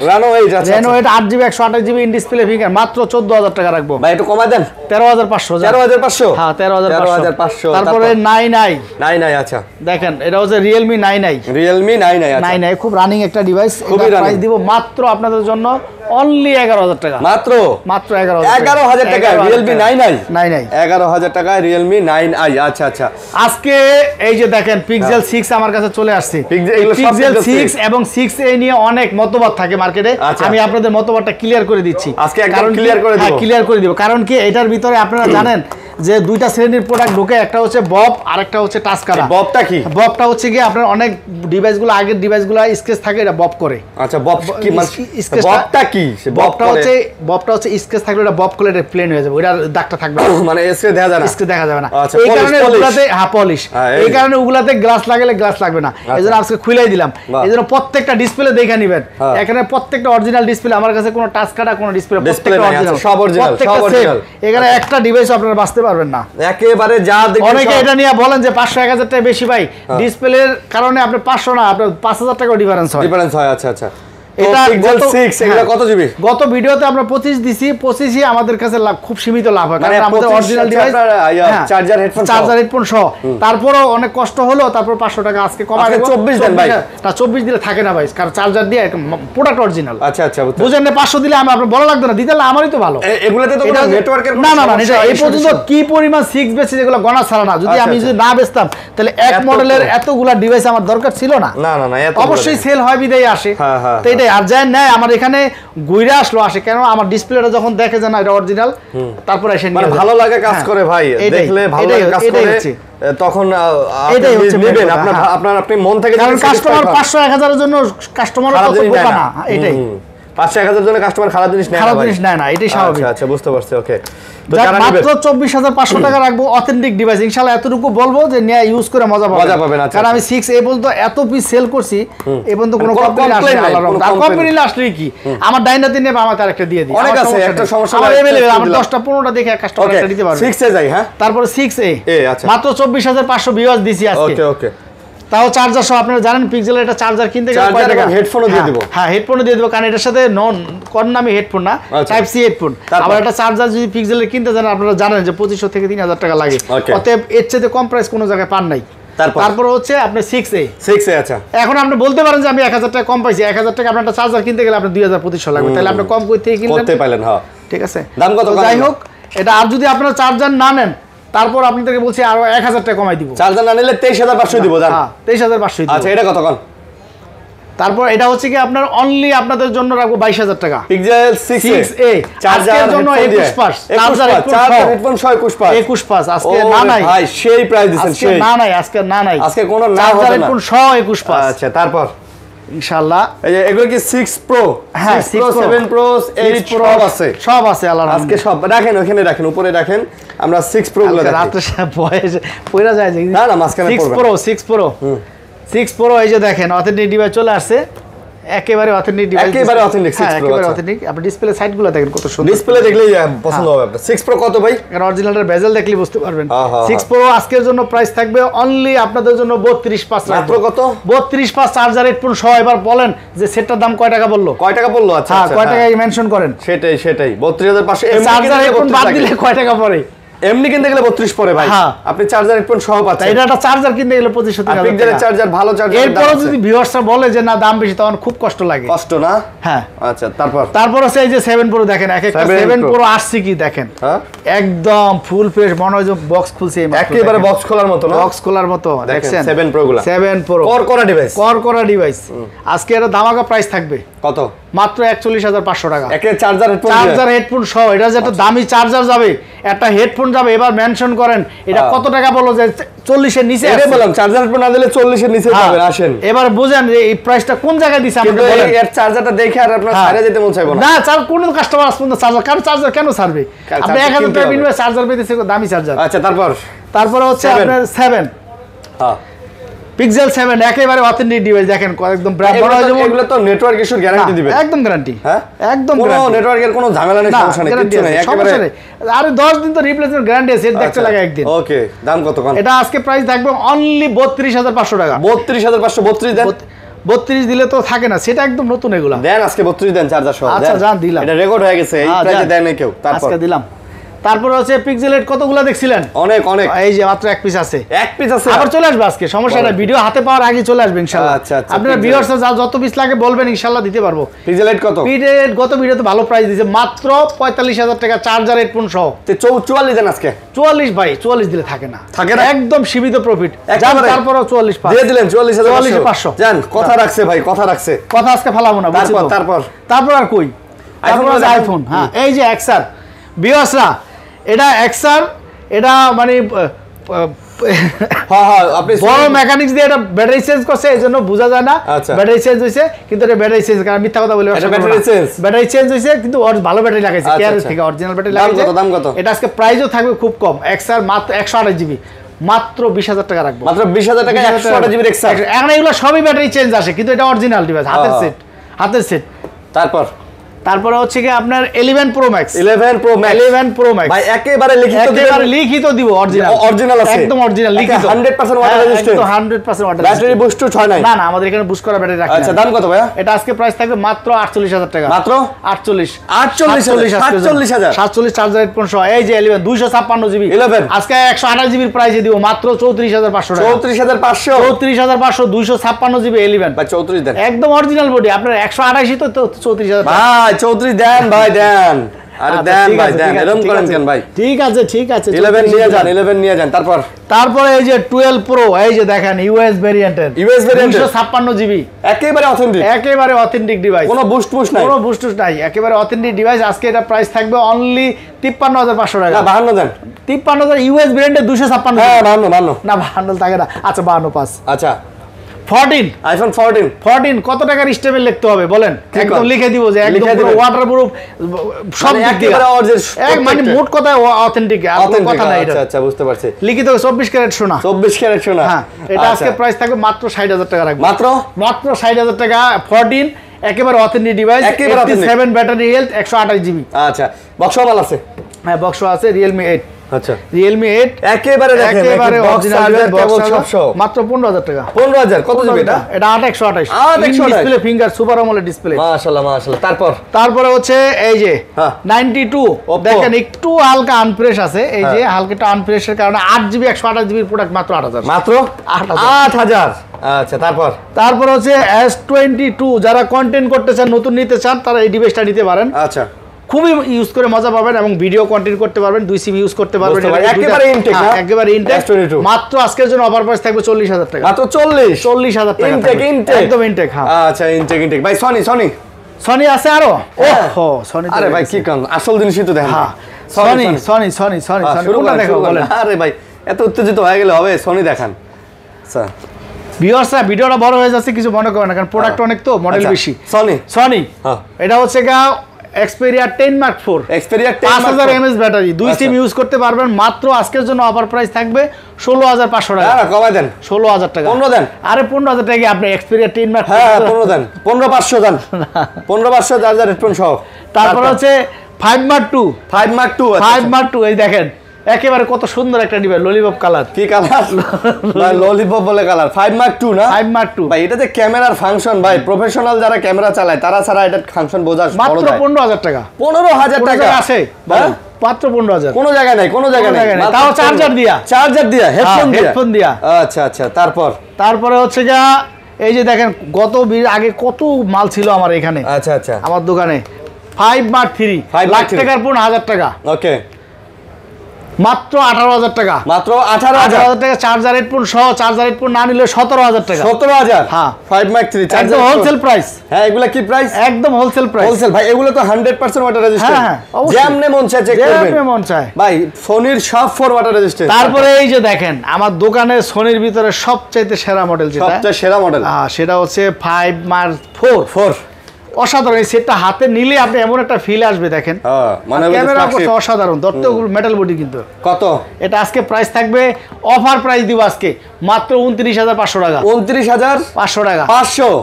আচ্ছা, Reno 8 8GB 128GB in display finger মাত্র 14000 টাকা রাখবো ভাই, একটু কমায় দেন। 13500 13500, হ্যাঁ 13500। তারপরে 9i আচ্ছা দেখেন এটা হচ্ছে Realme 9i আচ্ছা 9i খুব রানিং একটা ডিভাইস। এটা প্রাইস দিব মাত্র আপনাদের জন্য অনলি 11000 টাকা, মাত্র 11000 টাকা Realme 9i 9i 11000 টাকা Realme 9i আচ্ছা আচ্ছা। আজকে এই যে দেখেন Pixel 6 আমার কাছে চলে আসছে। Pixel 6 এবং 6a নিয়ে অনেক মতবাদ থাকে মার্কেটে, আমি আপনাদের মতবাদটা ক্লিয়ার করে দিচ্ছি আজকে, একদম ক্লিয়ার করে দেব। ক্লিয়ার করে দিব, কারণ কি এটার ভিতরে আপনারা জানেন যে দুইটা শ্রেণীর প্রোডাক্ট ঢোকে, একটা হচ্ছে বব আর একটা হচ্ছে টাচকারা। ববটা কি? ববটা হচ্ছে কি আপনার অনেক ডিভাইসগুলো আগের ডিভাইসগুলো স্কেচ থাকে, এটা বব করে। আচ্ছা বব কি মানে ববটা কি? ববটা হচ্ছে স্কেচ থাকলে এটা বব করলে এটা প্লেন হয়ে যাবে, ওটার দাগটা থাকবে মানে স্কেচ দেখা যায় না, স্কেচ দেখা যাবে না। আচ্ছা, এই কারণে ওগুলাতে পলিশ, এই কারণে ওগুলাতে গ্লাস লাগালে গ্লাস লাগবে না, এজন্য আজকে খুলেই দিলাম। এজন্য প্রত্যেকটা ডিসপ্লে দেখে নেবেন, এখানে প্রত্যেকটা অরিজিনাল ডিসপ্লে, আমার কাছে কোনো টাচ কাটা কোনো ডিসপ্লে, প্রত্যেকটা অরিজিনাল, সব অরিজিনাল, সব অরিজিনাল। এখানে একটা ডিভাইস আপনারা বাঁচতে পারবেন না একেবারে। যা দেখেন অনেকে এটা নিয়ে বলেন যে 500-1000 টাকা বেশি ভাই, ডিসপ্লের কারণে আপনি 500 না আপনার 5000 টাকা ডিফারেন্স হয়। আচ্ছা আচ্ছা। এটা Pixel 6 এগুলা কত জিবি? গত ভিডিওতে আমরা 25 দিছি, 25ই আমাদের কাছে খুব সীমিত লাভ হয়, কারণ আমাদের অরিজিনাল ডিভাইস চার্জার হেডফোন সহ। তারপরও অনেক কষ্ট হলো, তারপর 500 টাকা আজকে কমায় দেব। 24 দেন ভাই, না 24 দিলে থাকে না ভাই, কারণ চার্জার দিয়ে প্রোডাক্ট অরিজিনাল। আচ্ছা আচ্ছা বুঝেন না, 500 দিলে আমরা বড় লাগবে না, দিতে আমারই তো ভালো। এগুলাতে তো কোনো নেটওয়ার্কের না এটা এই পর্যন্ত কি পরিমাণ 6 বেচে যেগুলো গণা ছাড়া না, যদি আমি যদি না বেচতাম তাহলে এক মডেলের এতগুলা ডিভাইস আমার দরকার ছিল না। অবশ্যই সেল হয় বিদায় আসে, তো এটাই। আর যায় না আমার এখানে ঘুরে আসলো আসে কেন, আমার ডিসপ্লেটা যখন দেখে যে না এটা অরিজিনাল, তারপর এসে নিয়ে ভালো লাগে কাজ করে ভাই, দেখলে ভালো লাগে কাজ করে, তখন এটাই হচ্ছে নেবেন আপনার আপনি মন থেকে। কারণ কাস্টমার 500-1000 এর জন্য কাস্টমার তো বোকা না, এটাই 500-1000 জন্য কাস্টমার খারাপ জিনিস নেয় না, এটাই স্বাভাবিক। আচ্ছা বুঝতে পারছি, ওকে। মাত্র 24500 টাকা রাখবো, অথেন্টিক ডিভাইস। ইনশাআল্লাহ এতটুকু বলবো যে নিয়ে ইউজ করে মজা পাবেন। কারণ আমি 6 এই পর্যন্ত এত পিস সেল করছি, এই পর্যন্ত কোনো কমপ্লেইন আসে না। কমপ্লেইন আসলে কি আমার ডাইনাতে নেবে, আমার তার একটা দিয়ে দিই, অনেক আছে, একটা সমস্যা নাই, আমার 10টা 15টা দেখে কাস্টমার একটা দিতে পারবে। 6 এ যাই, হ্যাঁ তারপরে 6a আচ্ছা মাত্র 24500 ভিউয়ার্স দিছি আজকে। ওকে। তাও চার্জার সহ, আপনারা জানেন পিক্সেলের এটা চার্জার কিনতে গেলে কয় টাকা? হেডফোনও দিয়ে দেব। হ্যাঁ হেডফোনও দিয়ে দেব, কারণ এটার সাথে কোন নামে হেডফোন না, টাইপ সি হেডফোন। আবার একটা চার্জার যদি পিক্সেলের কিনতে যান, আপনারা জানেন যে 2500 থেকে 3000 টাকা লাগে, অতএব এর চেয়ে কম প্রাইস কোনো জায়গায় পান নাই। তারপর হচ্ছে আপনি 6a আচ্ছা। এখন আপনি বলতে পারেন যে আমি 1000 টাকা কম পাইছি, 1000 টাকা আপনার একটা চার্জার কিনতে গেলে আপনার 2500 লাগবে, তাহলে আপনি কম করতে কিনতে পারলেন। হ্যাঁ ঠিক আছে, দাম কত? যাই হোক, এটা আর যদি আপনারা চার্জার না নেন, তারপর আপনাদেরকে বলছি আরো 1000 টাকা কমাই দিব। চার্জার না নিলে 23500 দিব। হ্যাঁ 23500 দিব। আচ্ছা এটা কত কোন? তারপর এটা হচ্ছে কি আপনার অনলি আপনাদের জন্য রাখবো 22000 টাকা। Pixel 6a চার্জারের জন্য 21 pass, charger headphone 21 pass, 21 pass. আজকে না নাই ভাই, সেই প্রাইস দিবেন, সেই না নাই, আজকে না নাই, আজকে কোনো না হবে না, চার্জার হেডফোন 21 পাস। আচ্ছা তারপর ইনশাআল্লাহ এই যে এগুলো কি 6 Pro, হ্যাঁ 6 Pro, 7 Pro, 8 Pro সব আছে আল্লাহর আজকে সব রাখেন, ওখানে রাখেন, উপরে রাখেন, আমরা 6 Pro গুলো দেখি। রাতে বয়স পয়রা যায় যে না মাঝখানে পড়বে 6 Pro এই যে দেখেন অথেন্টিক ডিভাইস চলে আসছে, একেবারে অথেন্টিক ডিভাইস, একেবারে অথেন্টিক 6 Pro, একেবারে অথেন্টিক। আপনি ডিসপ্লে সাইডগুলো দেখেন কত সুন্দর, ডিসপ্লে দেখলেই পছন্দ হবে আপনার। 6 Pro কত ভাই? এর অরিজিনালটার বেজেল দেখলেই বুঝতে পারবেন। 6 Pro আজকের জন্য প্রাইস থাকবে অনলি আপনাদের জন্য 32,500 মাত্র। কত? 32,500 চার্জার হেডফোন সহ। এবার বলেন যে সেটটার দাম কয় টাকা বললো? কয় টাকা বললো? আচ্ছা হ্যাঁ কয় টাকা মেনশন করেন, সেটাই 32500। চার্জার হেডফোন বাদ দিলে কয় টাকা পড়ে? এমনি কিনতে গেলে 32 পড়ে ভাই, আপনি চার্জার হেডফোন সহ পাচ্ছেন। এটা একটা চার্জার কিনতে গেলে 2500 টাকা। পিক্সেলের চার্জার ভালো চার্জার, এরপর যদি ভিউয়ার্সরা বলে যে না দাম বেশি, তখন খুব কষ্ট লাগে। কষ্ট না? হ্যাঁ আচ্ছা তারপর হচ্ছে এই যে 7 Pro দেখেন, এক একটা 7 Pro আসছে কি দেখেন, একদম ফুল ফ্রেশ, মনে হয় যে বক্স খুলছে, একেবারে বক্স খোলার মতো না, বক্স খোলার মতো দেখছেন 7 Pro গুলো। 7 Pro করা ডিভাইস আজকে এর ধামাকা প্রাইস থাকবে কত? মাত্র 41500 টাকা। একে চার্জার হেডফোন সহ, এটা যে একটা দামি চার্জার যাবে, একটা হেডফোন যাবে। এবার মেনশন করেন এটা কত টাকা বলো যে 40 এর নিচে আছে। বললাম চার্জার হেডফোন না দিলে 40 এর নিচে পাবেন। আসেন এবার বুঝেন যে এই প্রাইসটা কোন জায়গায় দিছে আমাকে বলেন। এর চার্জারটা দেখে আর আপনার ছাড়া যেতে মন চাইবো না। না কোন কাস্টমার আসবে চার্জার, কারণ চার্জার কেন ছাড়বে? আপনি 1000 টাকা বিনিময়ে চার্জার পেতেছে, দামি চার্জার। আচ্ছা তারপর হচ্ছে আপনার 7 হ্যাঁ পিক্সেল 7 একেবারে অথেন্টিক ডিভাইস দেখেন একদম ব্র্যান্ড বড় হয়ে যাবে। এগুলো তো নেটওয়ার্ক ইস্যুর গ্যারান্টি দিবে একদম গ্যারান্টি। হ্যাঁ একদম কোনো নেটওয়ার্কের কোনো ঝামেলা নেই, সমস্যা নেই, কিছু নেই একেবারে। আরে 10 দিন তো রিপ্লেসমেন্ট গ্যারান্টি আছে, সেট দেখতে লাগে একদিন। ওকে, দাম কত কোন? এটা আজকে প্রাইস থাকবে অনলি 32500 টাকা। 32500, 32 দেন। 32 দিলে তো থাকে না, সেটা একদম নতুন এগুলা। দেন আজকে 32 দেন চার্জার সহ। আচ্ছা জান দিলাম, এটা রেকর্ড হয়ে গেছে, এই প্রাইসে দেন না কেউ। তারপর আজকে দিলাম। তারপর হচ্ছে পিক্সেল 8 কতগুলো দেখছিলেন? অনেক অনেক, এই যে মাত্র এক পিস আছে। এক পিস আছে, আবার চলে আসবে আজকে, সমস্যা নাই, ভিডিও হাতে পাওয়ার আগে চলে আসবে ইনশাআল্লাহ। আচ্ছা আচ্ছা, আপনারা ভিউয়ার্স যত পিস লাগে বলবেন, ইনশাআল্লাহ দিতে পারবো। পিক্সেল 8 কত? পিক্সেল 8 গত ভিডিওতে ভালো প্রাইস দিয়েছে, মাত্র 45000 টাকা, চার্জার হেডফোন সহ। তে 44 দেন আজকে। 44 ভাই, 44 দিলে থাকে না, থাকে না, একদম সীমিত প্রফিট। তারপরও 44 দিয়ে দিলেন 44500। জান কথা রাখছে ভাই, কথা রাখছে, কথা আজকে ফালাবো না। তারপর আর কই, তারপর আছে আইফোন। হ্যাঁ এই যে এক্সআর ভিউয়ার্সরা, এটা এক্সআর, এটা মানে আপনি বড় মেকানিক্স দিয়ে এটা ব্যাটারি চেঞ্জ করছে, এজন্য বোঝা যায় না ব্যাটারি চেঞ্জ হইছে, কিন্তু এটা ব্যাটারি চেঞ্জ, কারণ মিথ্যা কথা বলে ব্যাটারি চেঞ্জ হইছে, কিন্তু ভালো ব্যাটারি লাগাইছে, কেয়ারের থেকে অরিজিনাল ব্যাটারি লাগাইছে। দাম কত? এটা আজকে প্রাইসও থাকবে খুব কম, এক্সআর মাত্র 128 জিবি, মাত্র 20000 টাকা রাখবো। মাত্র 20000 টাকা 128 জিবি এক্সআর। এখন এগুলো সবই ব্যাটারি চেঞ্জ আসে, কিন্তু এটা অরিজিনাল ডিভাইস, হাতের সেট। তারপরে হচ্ছে কি আপনার 11 Pro Max ভাই একেবারে লিখিত দিব, অরিজিনাল আছে, একদম অরিজিনাল লিখিত, 100% water resistant, 100% water battery boost হয় না, না আমাদের এখানে বুস্ট করা ব্যাটারি রাখি। আচ্ছা দাম কত ভাইয়া? এটা আজকে প্রাইস থাকবে মাত্র 48000 টাকা, মাত্র 48000 47 চার্জার হেডফোন সহ। এই যে 11 256 জিবি, আজকে 128 জিবির প্রাইসে দিব মাত্র 34500 টাকা। 34500 256 জিবি 11 ভাই 34 দেন, একদম অরিজিনাল বডি। আপনার 128 তো 34000 ভাই 34 দেন ভাই, দেন। আরে দেন ভাই, দেন, এরকম করেন কেন ভাই? ঠিক আছে 11 নিয়ে যান। তারপরে এই যে 12 Pro, এই যে দেখেন ইউএস ভেরিয়েন্টের 256 জিবি, একেবারে অথেন্টিক ডিভাইস, কোনো বুস্ট নাই, একেবারে অথেন্টিক ডিভাইস। আজকে এটা প্রাইস থাকবে অনলি 53500 টাকা। না 52 দেন, 55000 ইউএস ভেরিয়েন্টের 256। হ্যাঁ 52 না 52 থাকে না। আচ্ছা 52.5। আচ্ছা 14 আইফোন 14 কত টাকার স্টেবল লিখতে হবে বলেন? একদম লিখে দিব যে একদম পুরো ওয়াটারপ্রুফ, সব একেবারে অরিজিনাল, মানে মোট কথা অথেন্টিক, আর কোনো কথা নাই। এটা আচ্ছা বুঝতে পারছি। লিখিত 24 ক্যারেট সোনা, 24 ক্যারেট সোনা। হ্যাঁ এটা আজকে প্রাইস থাকবে মাত্র 60000 টাকা রাখবো, মাত্র 60000 টাকা। 14 একেবারে authentic device, 7 battery health, 128 GB. আচ্ছা বক্স মাল আছে? হ্যাঁ বক্স আছে, Realme 8। আচ্ছা Realme 8 একেবারে দেখেন, একেবারে অরিজিনাল কেবল সব মাত্র 15000 টাকা। 15000 কত জিবি এটা? এটা 8128 display, finger super AMOLED display. মাশাআল্লাহ মাশাআল্লাহ। তারপরে হচ্ছে এই যে 92 দেখেন একটু হালকা আনফ্রেশ আছে, এই যে হালকা একটু আনফ্রেশের কারণে 8 জিবি 128 জিবির প্রোডাক্ট মাত্র 8000, মাত্র 8000। আচ্ছা তারপর হচ্ছে S22, যারা কন্টেন্ট করতে চান, নতুন নিতে চান, তারা এই ডিভাইসটা নিতে পারেন। আচ্ছা খুবই ইউজ করে মজা পাবেন এবং ভিডিও কন্টেন্ট করতে পারবেন, 2 সিম ইউজ করতে পারবেন, একেবারে ইনটেক না, একেবারে ইনটেক। মাত্র আজকের জন্য অফার প্রাইস থাকবে 40000 টাকা, মাত্র 40000 টাকা ইনটেক, একদম ইনটেক। হ্যাঁ আচ্ছা ইনটেক ভাই। সনি আছে আরো? ওহো সনি, আরে ভাই কি কারণ, আসল জিনিসই তো দেখেন। হ্যাঁ সনি কোনটা দেখো বলেন? আরে ভাই এত উত্তেজিত হয়ে গেলে হবে, সনি দেখান। আচ্ছা ভিউয়ার্সরা ভিডিওটা বড় হয়ে যাচ্ছে, কিছু মনে করেন না, কারণ প্রোডাক্ট অনেক তো, মডেল বেশি। সনি এটা হচ্ছে Xperia 10 Mark 4, 5000 mAh battery, 2 SIM use করতে পারবেন। মাত্র আজকের জন্য অফার প্রাইস থাকবে 16500 টাকা। না কমাই দেন, 16000 টাকা, 15 দেন। আরে 15000 টাকা আপনি Xperia 10 Mark, হ্যাঁ 15 দেন, 15500 দেন, 15500 চার্জার হেডফোন সহ। তারপর হচ্ছে 5 Mark 2 এই দেখেন একেবারে কত সুন্দর একটা ডিভাইস, ললিপপ কালার। কি কালার ভাই? ললিপপ বলে কালার। 5 Mark 2 না? 5 Mark 2 ভাই, এটা যে ক্যামেরার ফাংশন ভাই, প্রফেশনাল যারা ক্যামেরা চালায় তারা ছাড়া এটা ফাংশন বোঝা বড় মাত্র 15000 টাকা। 15000 টাকা আছে মাত্র 15000, কোনো জায়গায় নাই, কোনো জায়গায় নাই, তাও চার্জার দিয়া, হেডফোন দিয়া। আচ্ছা তারপরে হচ্ছে গা এই যে দেখেন আগে কত মাল ছিল আমার এখানে, আচ্ছা আমার দোকানে। 5 Mark 3 লাখ টাকার ফোন, 1000 টাকা। ওকে মাত্র 18000 টাকা, মাত্র 18000 টাকা চার্জার হেডফোন সহ। চার্জার হেডফোন না নিলে 17000 টাকা। 17000? হ্যাঁ 5 Mark 3 একদম হোলসেল প্রাইস। হ্যাঁ এগুলা কি প্রাইস? একদম হোলসেল প্রাইস। হোলসেল ভাই, এগুলো তো 100% ওয়াটার রেজিস্ট্যান্ট। হ্যাঁ যেমনে মন চায় চেক করবেন, যেমনে মন চায় ভাই। সোনির সব 4 ওয়াটার রেজিস্ট্যান্ট। তারপরে এই যে দেখেন আমার দোকানে সোনির ভিতরে সবচেয়ে সেরা মডেল, যেটা সবচেয়ে সেরা মডেল, সেটা হচ্ছে 5 Mark 4 অসাধারণ। এই সেটটা হাতে নিলে আপনি এমন একটা ফিল আসবে দেখেন, ক্যামেরা অসাধারণ। দত্ত মেটাল বডি কিন্তু। কত এটা আজকে প্রাইস থাকবে, অফার প্রাইস দিব আজকে মাত্র 29,500 টাকা। 29,500 টাকা।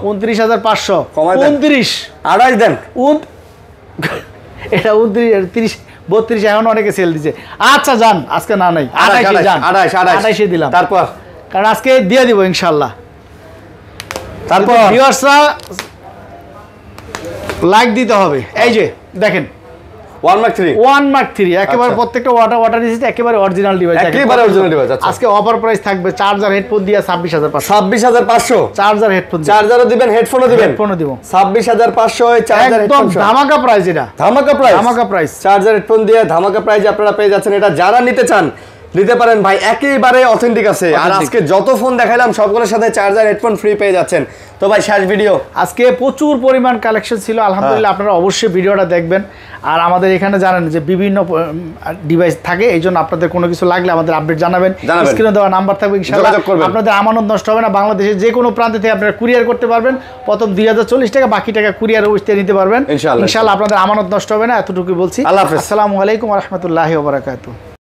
29,500 29 28 দেন। এটা 29 32 এখন অনেকে সেল দিছে। আচ্ছা যান, আজকে না নাই 28 যান, 28 দিলাম। তারপর কারণ আজকে দিয়ে দিব ইনশাআল্লাহ। তারপর ভিউয়ার্সরা লাইক দিতে হবে। এই যে দেখেন 1 Mark 3 একেবারে প্রত্যেকটা ওয়াটার রেজিস্ট, একেবারে অরিজিনাল ডিভাইস। একেবারে অরিজিনাল ডিভাইস। আজকে অফার প্রাইস থাকবে চার্জার হেডফোন দিয়ে 26,500 চার্জার হেডফোন, চার্জারও দিবেন, হেডফোনও দিবেন। হেডফোনও দিব 26,500 চার্জার একদম হেডফোন। ধামাকা প্রাইস, এটা ধামাকা প্রাইস। চার্জার হেডফোন দিয়ে ধামাকা প্রাইস আপনারা পেয়ে যাচ্ছেন। এটা যারা নিতে চান নিতে পারেন ভাই, একেবারে অথেন্টিক আছে। আর আজকে যত ফোন দেখাইলাম সবগুলোর সাথে চার্জার হেডফোন ফ্রি পেয়ে যাচ্ছেন। তো ভাই শেষ ভিডিও, আজকে প্রচুর পরিমাণ কালেকশন ছিল আলহামদুলিল্লাহ। আপনারা অবশ্যই ভিডিওটা দেখবেন। আর আমাদের এখানে জানেন যে বিভিন্ন ডিভাইস থাকে, এই জন্য আপনাদের কোনো কিছু লাগলে আমাদের আপডেট জানাবেন। স্ক্রিনে দেওয়া নাম্বার থাকবে, ইনশাআল্লাহ আপনাদের আমানত নষ্ট হবে না। বাংলাদেশের যে কোনো প্রান্ত থেকে আপনারা কুরিয়ার করতে পারবেন। প্রথম 2040 টাকা, বাকি টাকা কুরিয়ার অবস্থায় নিতে পারবেন ইনশাআল্লাহ। আপনাদের আমানত নষ্ট হবে না, এতটুকুই বলছি। আল্লাহ হাফেজ। আসসালামু আলাইকুম ওয়া রাহমাতুল্লাহি ওয়া বারাকাতুহু।